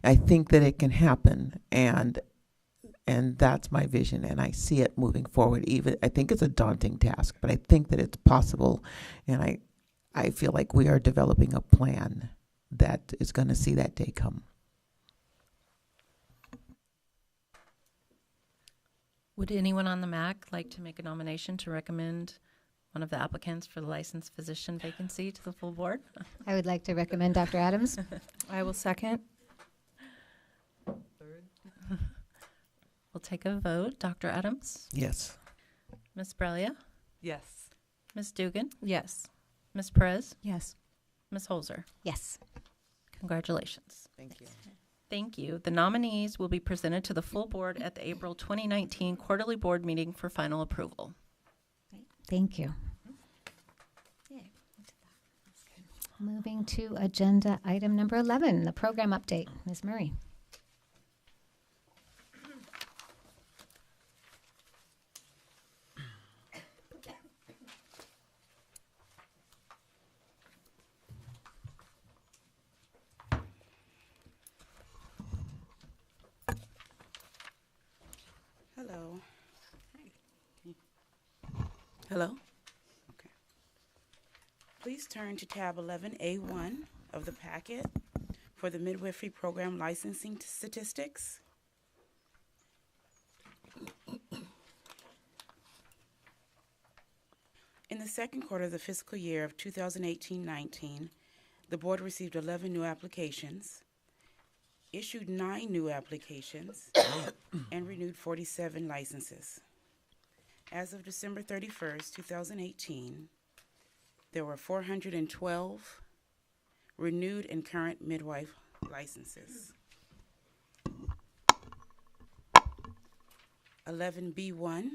I think that it can happen, and that's my vision, and I see it moving forward. Even I think it's a daunting task, but I think that it's possible, and I feel like we are developing a plan that is going to see that day come. Would anyone on the MAC like to make a nomination to recommend one of the applicants for the licensed physician vacancy to the full board? I would like to recommend Dr. Adams. I will second. Third. We'll take a vote. Dr. Adams? Yes. Ms. Brelia? Yes. Ms. Dugan? Yes. Ms. Perez? Yes. Ms. Holzer? Yes. Congratulations. Thank you. Thank you. The nominees will be presented to the full board at the April 2019 quarterly board meeting for final approval. Thank you. Moving to agenda item number 11, the program update. Ms. Murray. Hello. Hello? Okay. Please turn to tab 11A1 of the packet for the Midwifery Program licensing statistics. In the second quarter of the fiscal year of 2018-19, the board received 11 new applications, issued 9 new applications, and renewed 47 licenses. As of December 31st, 2018, there were 412 renewed and current midwife licenses. 11B1,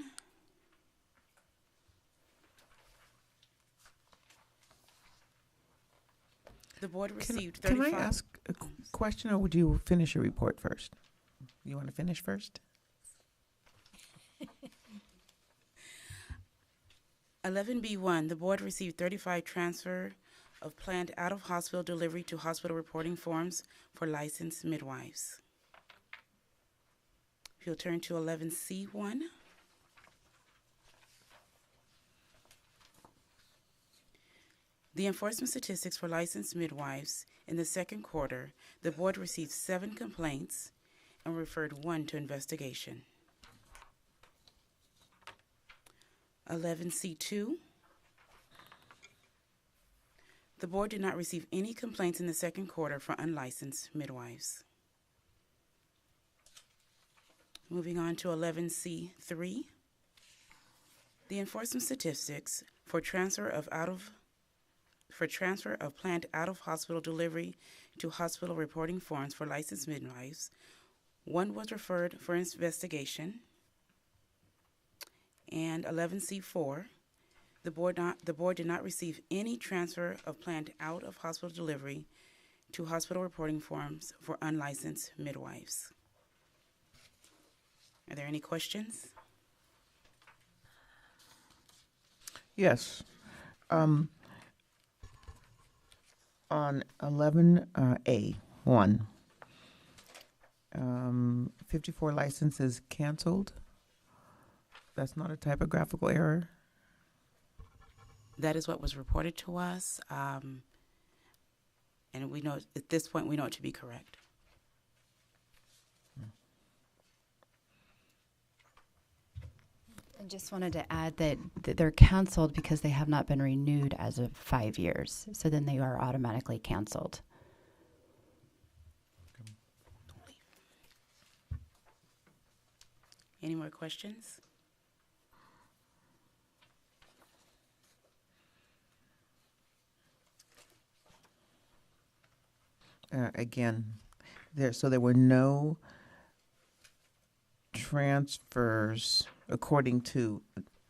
the board received 35. Can I ask a question, or would you finish your report first? You want to finish first? 11B1, the board received 35 transfer of planned out-of-hospital delivery to hospital reporting forms for licensed midwives. If you'll turn to 11C1. The enforcement statistics for licensed midwives in the second quarter, the board received 7 complaints and referred 1 to investigation. 11C2. The board did not receive any complaints in the second quarter for unlicensed midwives. Moving on to 11C3. The enforcement statistics for transfer of planned out-of-hospital delivery to hospital reporting forms for licensed midwives. 1 was referred for investigation. And 11C4, the board did not receive any transfer of planned out-of-hospital delivery to hospital reporting forms for unlicensed midwives. Are there any questions? Yes. On 11A1, 54 licenses canceled. That's not a typographical error? That is what was reported to us, and we know at this point we know it to be correct. I just wanted to add that they're canceled because they have not been renewed as of 5 years. So then they are automatically canceled. Any more questions? Again, there were no transfers, according to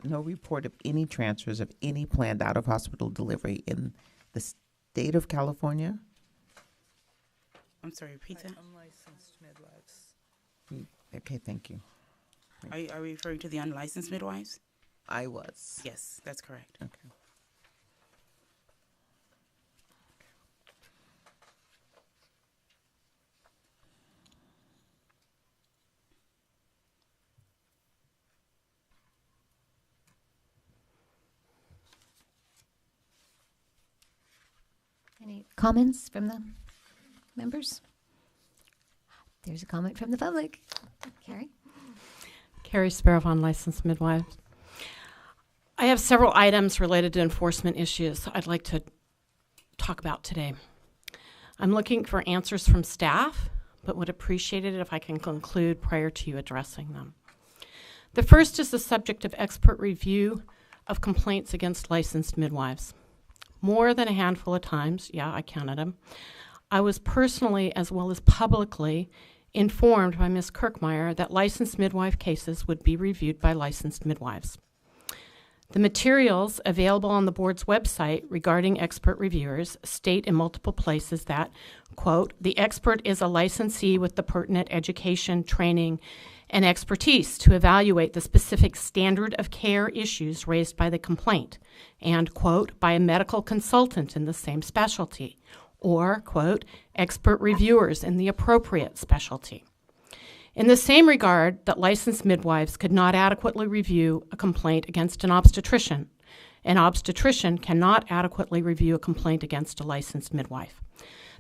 no report of any transfers of any planned out-of-hospital delivery in the state of California. I'm sorry, repeat that. Unlicensed midwives. Okay, thank you. Are you referring to the unlicensed midwives? I was. Yes, that's correct. Okay. Any comments from the members? There's a comment from the public. Carrie? Carrie Sparrow, licensed midwife. I have several items related to enforcement issues I'd like to talk about today. I'm looking for answers from staff, but would appreciate it if I can conclude prior to you addressing them. The first is the subject of expert review of complaints against licensed midwives. More than a handful of times, yeah, I counted them, I was personally as well as publicly informed by Ms. Kirkmeyer that licensed midwife cases would be reviewed by licensed midwives. The materials available on the board's website regarding expert reviewers state in multiple places that, quote, the expert is a licensee with the pertinent education, training, and expertise to evaluate the specific standard of care issues raised by the complaint, and, quote, by a medical consultant in the same specialty, or, quote, expert reviewers in the appropriate specialty. In the same regard that licensed midwives could not adequately review a complaint against an obstetrician cannot adequately review a complaint against a licensed midwife.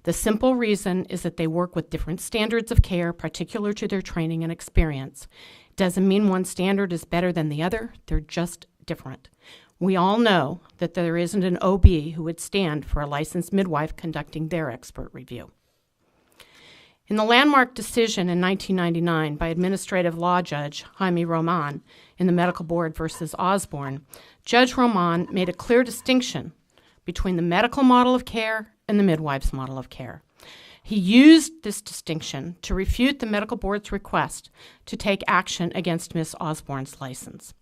The simple reason is that they work with different standards of care particular to their training and experience. It doesn't mean one standard is better than the other, they're just different. We all know that there isn't an OB who would stand for a licensed midwife conducting their expert review. In the landmark decision in 1999 by Administrative Law Judge Jaime Roman in the Medical Board versus Osborne, Judge Roman made a clear distinction between the medical model of care and the midwife's model of care. He used this distinction to refute the Medical Board's request to take action against Ms. Osborne's license.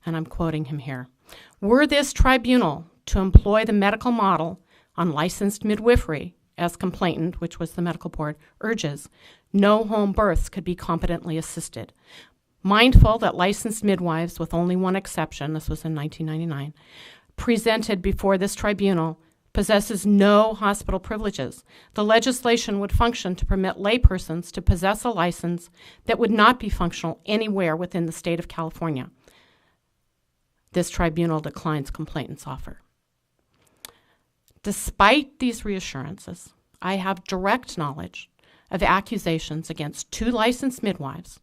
And I'm quoting him here. Were this tribunal to employ the medical model on licensed midwifery, as complainant, which was the Medical Board, urges, no home births could be competently assisted. Mindful that licensed midwives, with only one exception, this was in 1999, presented before this tribunal, possesses no hospital privileges, the legislation would function to permit laypersons to possess a license that would not be functional anywhere within the state of California. This tribunal declines complainant's offer. Despite these reassurances, I have direct knowledge of accusations against 2 licensed midwives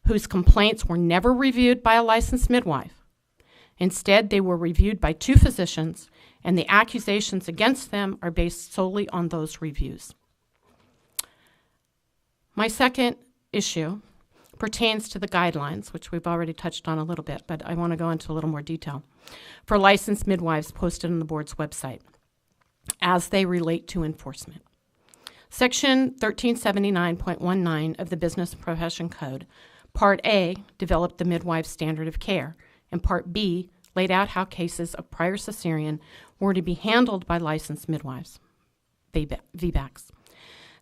whose complaints were never reviewed by a licensed midwife. Instead, they were reviewed by 2 physicians, and the accusations against them are based solely on those reviews. My second issue pertains to the guidelines, which we've already touched on a little bit, but I want to go into a little more detail, for licensed midwives posted on the board's website as they relate to enforcement. Section 1379.19 of the Business and Profession Code, Part A developed the midwife standard of care, and Part B laid out how cases of prior cesarean were to be handled by licensed midwives, VBACs.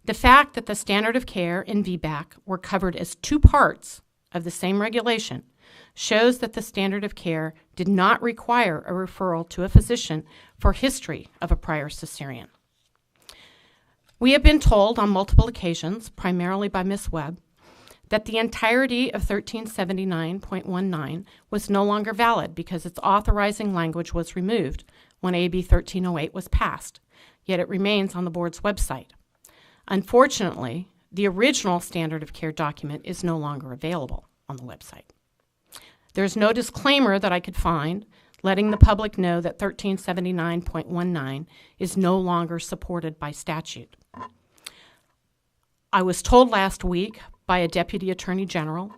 The fact that the standard of care and VBAC were covered as 2 parts of the same regulation shows that the standard of care did not require a referral to a physician for history of a prior cesarean. We have been told on multiple occasions, primarily by Ms. Webb, that the entirety of 1379.19 was no longer valid because its authorizing language was removed when AB 1308 was passed, yet it remains on the board's website. Unfortunately, the original standard of care document is no longer available on the website. There's no disclaimer that I could find letting the public know that 1379.19 is no longer supported by statute. I was told last week by a Deputy Attorney General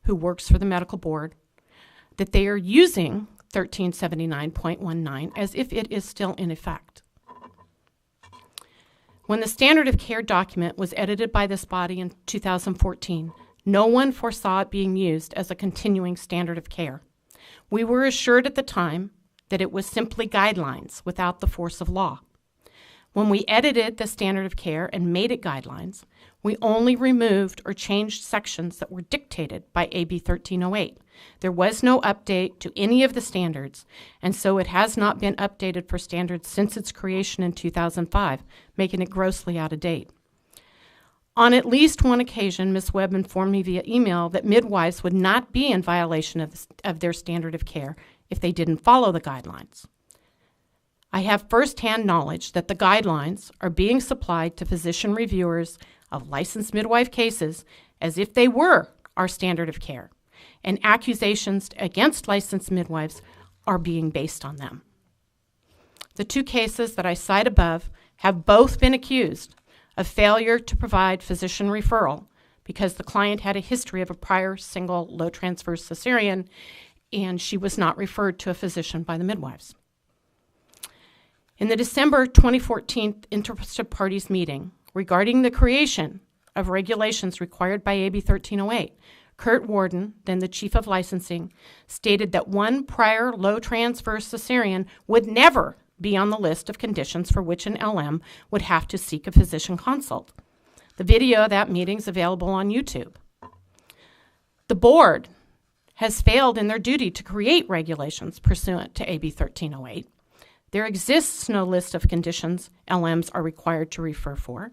who works for the Medical Board that they are using 1379.19 as if it is still in effect. When the standard of care document was edited by this body in 2014, no one foresaw it being used as a continuing standard of care. We were assured at the time that it was simply guidelines without the force of law. When we edited the standard of care and made it guidelines, we only removed or changed sections that were dictated by AB 1308. There was no update to any of the standards, and so it has not been updated for standards since its creation in 2005, making it grossly out of date. On at least one occasion, Ms. Webb informed me via email that midwives would not be in violation of their standard of care if they didn't follow the guidelines. I have firsthand knowledge that the guidelines are being supplied to physician reviewers of licensed midwife cases as if they were our standard of care, and accusations against licensed midwives are being based on them. The 2 cases that I cite above have both been accused of failure to provide physician referral because the client had a history of a prior single low transverse cesarean and she was not referred to a physician by the midwives. In the December 2014 Interested Parties meeting regarding the creation of regulations required by AB 1308, Kurt Warden, then the chief of licensing, stated that one prior low transverse cesarean would never be on the list of conditions for which an LM would have to seek a physician consult. The video of that meeting is available on YouTube. The board has failed in their duty to create regulations pursuant to AB 1308. There exists no list of conditions LMs are required to refer for.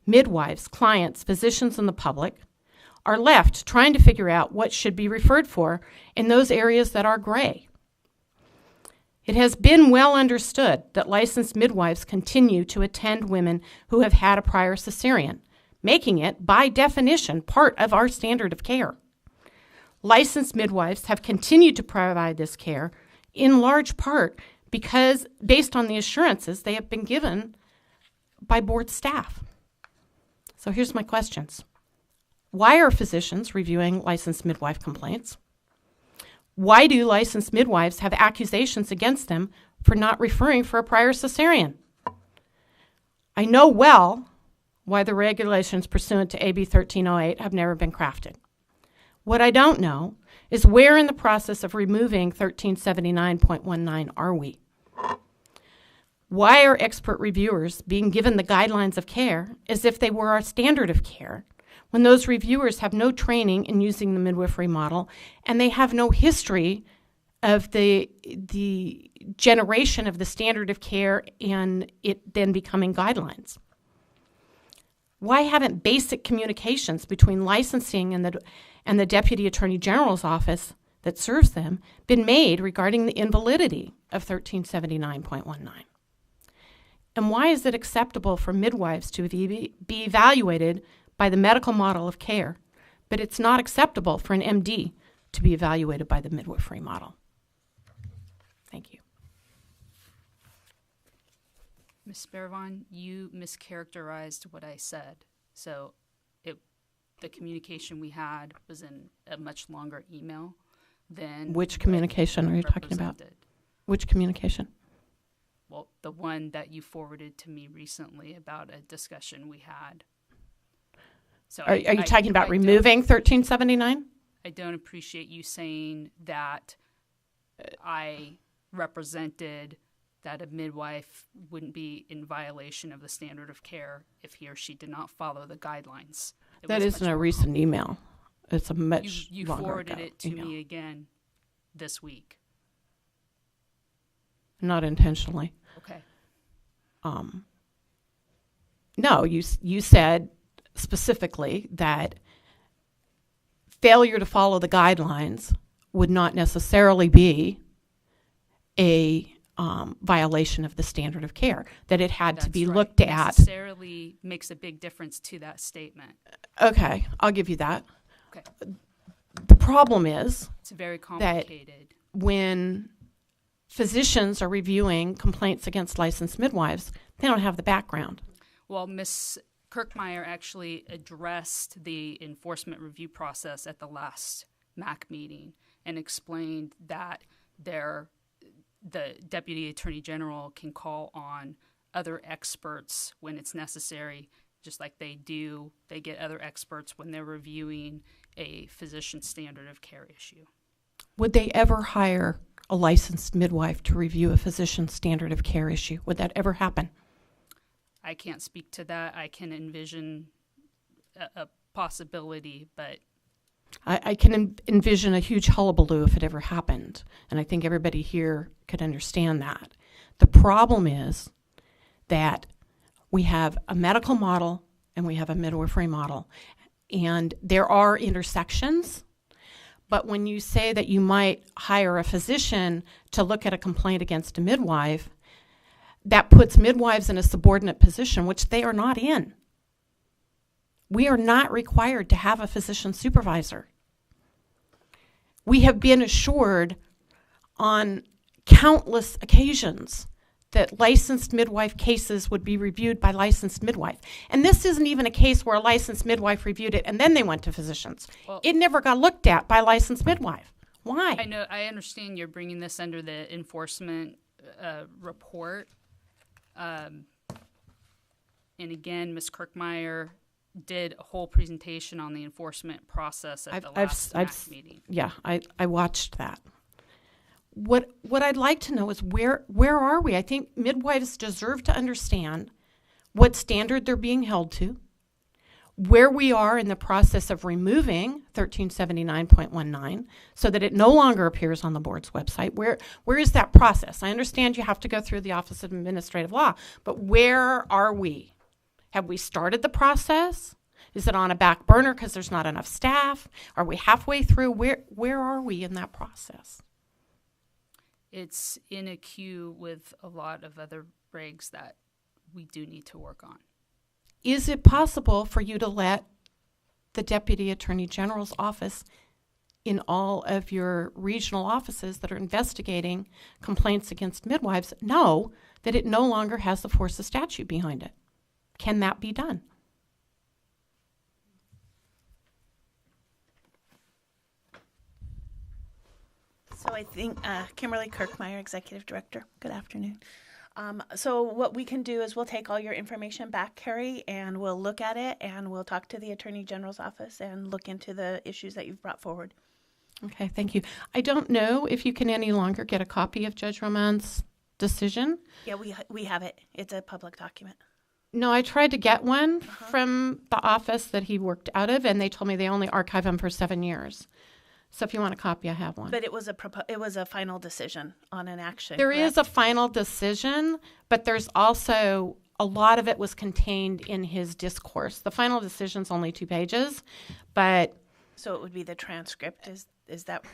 Midwives, clients, physicians, and the public are left trying to figure out what should be referred for in those areas that are gray. It has been well understood that licensed midwives continue to attend women who have had a prior cesarean, making it, by definition, part of our standard of care. Licensed midwives have continued to provide this care in large part because based on the assurances they have been given by board staff. So here's my questions. Why are physicians reviewing licensed midwife complaints? Why do licensed midwives have accusations against them for not referring for a prior cesarean? I know well why the regulations pursuant to AB 1308 have never been crafted. What I don't know is where in the process of removing 1379.19 are we? Why are expert reviewers being given the guidelines of care as if they were our standard of care when those reviewers have no training in using the midwifery model and they have no history of the generation of the standard of care and it then becoming guidelines? Why haven't basic communications between licensing and the Deputy Attorney General's office that serves them been made regarding the invalidity of 1379.19? And why is it acceptable for midwives to be evaluated by the medical model of care, but it's not acceptable for an MD to be evaluated by the midwifery model? Thank you. Ms. Sparvon, you mischaracterized what I said. So the communication we had was in a much longer email than... Which communication are you talking about? Which communication? Well, the one that you forwarded to me recently about a discussion we had. So are you talking about removing 1379? I don't appreciate you saying that I represented that a midwife wouldn't be in violation of the standard of care if he or she did not follow the guidelines. That isn't a recent email. It's a much you longer forwarded ago it to email. me again this week. Not intentionally. Okay. No, you said specifically that failure to follow the guidelines would not necessarily be a violation of the standard of care, that it had to be looked at. Necessarily makes a big difference to that statement. Okay, I'll give you that. Okay. The problem is it's very complicated. That when physicians are reviewing complaints against licensed midwives, they don't have the background. Well, Ms. Kirkmeyer actually addressed the enforcement review process at the last MAC meeting and explained that the Deputy Attorney General can call on other experts when it's necessary, just like they get other experts when they're reviewing a physician standard of care issue. Would they ever hire a licensed midwife to review a physician standard of care issue? Would that ever happen? I can't speak to that. I can envision a possibility, but... I can envision a huge hullabaloo if it ever happened, and I think everybody here could understand that. The problem is that we have a medical model and we have a midwifery model, and there are intersections, but when you say that you might hire a physician to look at a complaint against a midwife, that puts midwives in a subordinate position, which they are not in. We are not required to have a physician supervisor. We have been assured on countless occasions that licensed midwife cases would be reviewed by licensed midwife. And this isn't even a case where a licensed midwife reviewed it and then they went to physicians. Well, it never got looked at by a licensed midwife. Why? I understand you're bringing this under the enforcement report. And again, Ms. Kirkmeyer did a whole presentation on the enforcement process at the last MAC meeting. Yeah, I watched that. What I'd like to know is where are we? I think midwives deserve to understand what standard they're being held to, where we are in the process of removing 1379.19 so that it no longer appears on the board's website. Where is that process? I understand you have to go through the Office of Administrative Law, but where are we? Have we started the process? Is it on a back burner because there's not enough staff? Are we halfway through? Where are we in that process? It's in a queue with a lot of other regs that we do need to work on. Is it possible for you to let the Deputy Attorney General's office in all of your regional offices that are investigating complaints against midwives know that it no longer has the force of statute behind it? Can that be done? So I think Kimberly Kirkmeyer, Executive Director. Good afternoon. So what we can do is we'll take all your information back, Carrie, and we'll look at it, and we'll talk to the Attorney General's office and look into the issues that you've brought forward. Okay, thank you. I don't know if you can any longer get a copy of Judge Roman's decision. Yeah, we have it. It's a public document. No, I tried to get one from the office that he worked out of, and they told me they only archive them for 7 years. So if you want a copy, I have one. But it was a final decision on an action. There is a final decision, but there's also a lot of it was contained in his discourse. The final decision's only 2 pages, but so it would be the transcript. Is that?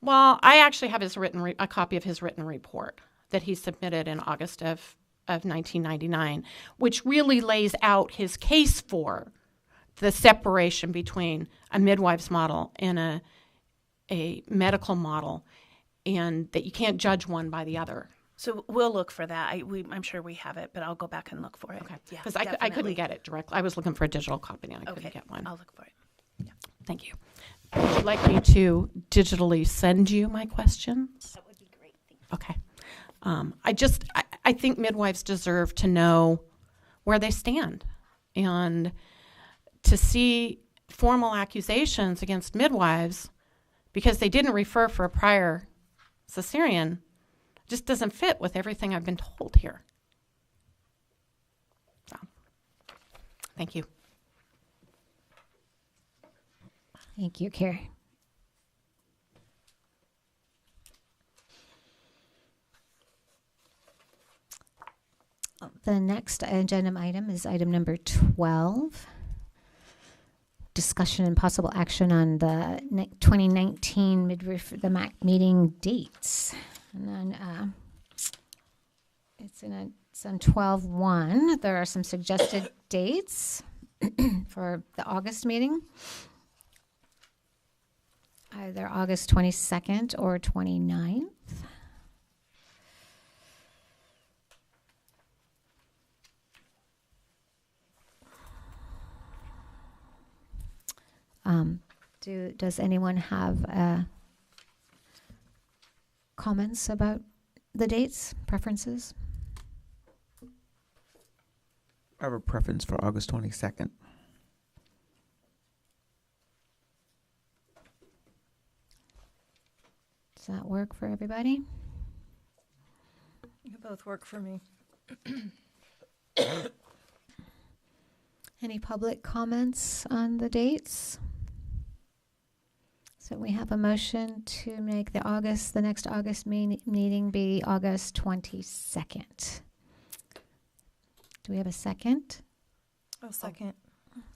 Well, I actually have a copy of his written report that he submitted in August of 1999, which really lays out his case for the separation between a midwife's model and a medical model, and that you can't judge one by the other. So we'll look for that. I'm sure we have it, but I'll go back and look for it. Okay. Yeah, because I couldn't get it directly. I was looking for a digital copy, and I couldn't get one. I'll look for it. Yeah. Thank you. Would you like me to digitally send you my questions? That would be great. Thank you. I think midwives deserve to know where they stand, and to see formal accusations against midwives because they didn't refer for a prior cesarean just doesn't fit with everything I've been told here. So, thank you. Thank you, Carrie. The next agenda item is item number 12. Discussion and possible action on the 2019 the MAC meeting dates. And then it's on 12/1. There are some suggested dates for the August meeting. Either August 22nd or 29th. Does anyone have comments about the dates, preferences? I have a preference for August 22nd. Does that work for everybody? You both work for me. Any public comments on the dates? So we have a motion to make the next August meeting be August 22nd. Do we have a second? I'll second.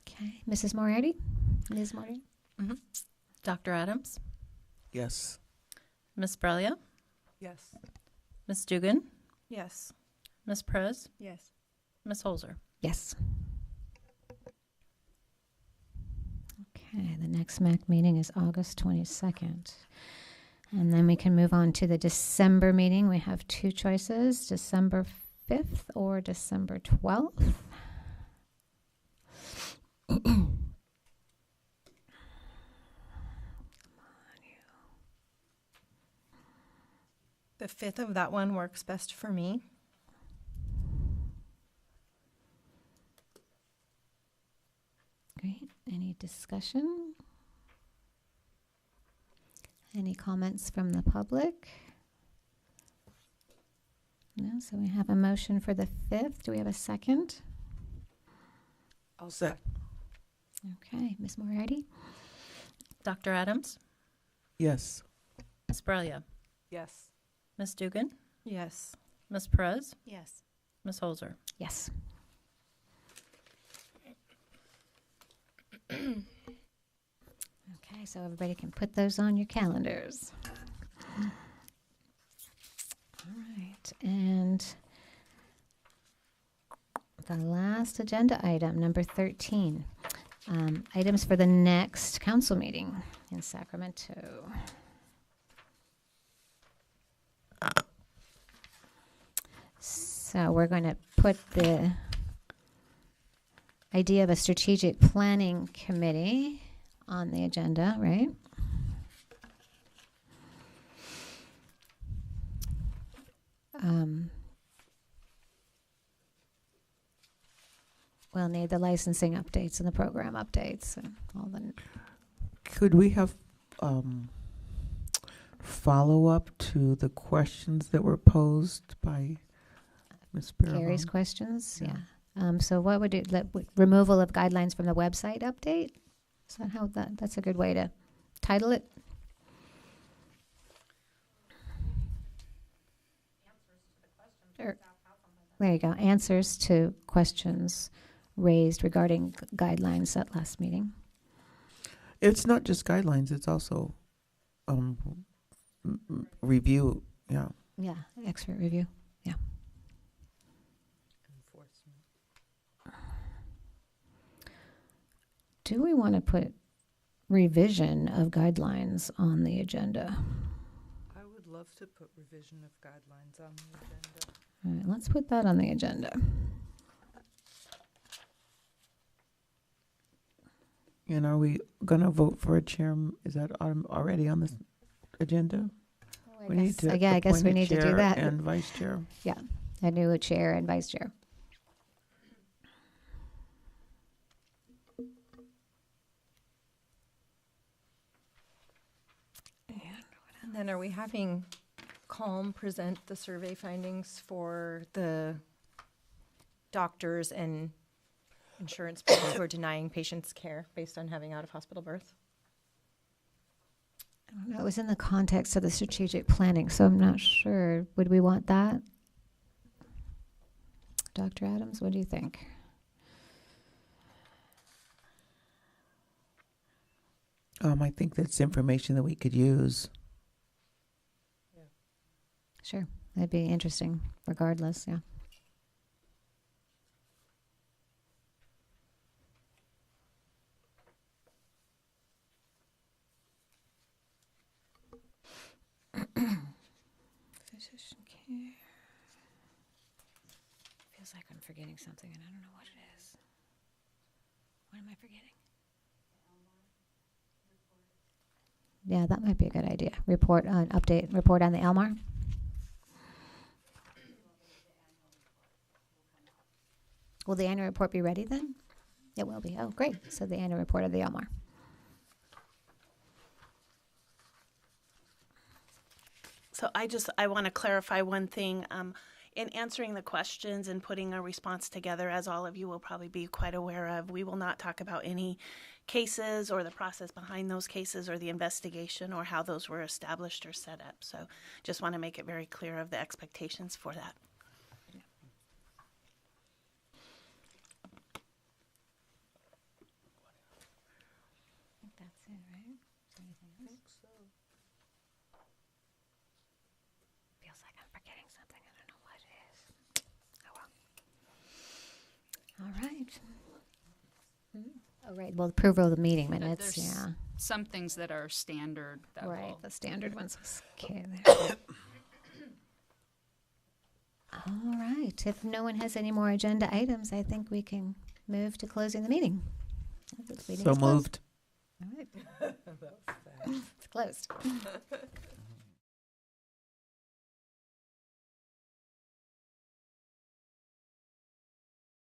Okay. Mrs. Moriarty? Ms. Moriarty? Mm-hmm. Dr. Adams? Yes. Ms. Brelia? Yes. Ms. Dugan? Yes. Ms. Perez? Yes. Ms. Holzer? Yes. Okay, the next MAC meeting is August 22nd. And then we can move on to the December meeting. We have 2 choices, December 5th or December 12th. The 5th of that one works best for me. discussion? Any comments from the public? No, so we have a motion for the 5th. Do we have a second? I'll Second. Okay, Ms. Moriarty? Dr. Adams? Yes. Ms. Bralia? Yes. Ms. Dugan? Yes. Ms. Perez? Yes. Ms. Holzer? Yes. Okay, so everybody can put those on your calendars. All right, and the last agenda item, number 13, items for the next council meeting in Sacramento. So we're going to put the idea of a strategic planning committee on the agenda, right? We'll need the licensing updates and the program updates and all the. Could we have follow-up to the questions that were posed by Ms. Carrie's questions? Yeah. So what would it, removal of guidelines from the website update? Is that how that's a good way to title it? There you go. Answers to questions raised regarding guidelines at last meeting. It's not just guidelines, it's also review, yeah. Yeah, expert review, yeah. Do we want to put revision of guidelines on the agenda? I would love to put revision of guidelines on the agenda. All right, let's put that on the agenda. And are we going to vote for a chair? Is that already on this agenda? I guess we need to do that. And vice chair. Yeah, a new chair and vice chair. And then are we having Calm present the survey findings for the doctors and insurance people who are denying patients care based on having out-of-hospital birth? I don't know. It was in the context of the strategic planning, so I'm not sure. Would we want that? Dr. Adams, what do you think? I think that's information that we could use. Sure. That'd be interesting, regardless, yeah. Physician care. Feels like I'm forgetting something and I don't know what it is. What am I forgetting? Yeah, that might be a good idea. Report on the Elmar. Will the annual report be ready then? It will be. Oh, great. So the annual report of the Elmar. So I want to clarify one thing. In answering the questions and putting a response together, as all of you will probably be quite aware of, we will not talk about any cases or the process behind those cases or the investigation or how those were established or set up. So just want to make it very clear of the expectations for that. That's it, right? Anything else? Feels like I'm forgetting something. I don't know what it is. Oh, well. All right. Oh, right. Well, approval of the meeting minutes, There's yeah. some things that are standard. That Right, the standard ones. Okay. All right. If no one has any more agenda items, I think we can move to closing the meeting. The meeting So is closed. moved. All right. It's closed.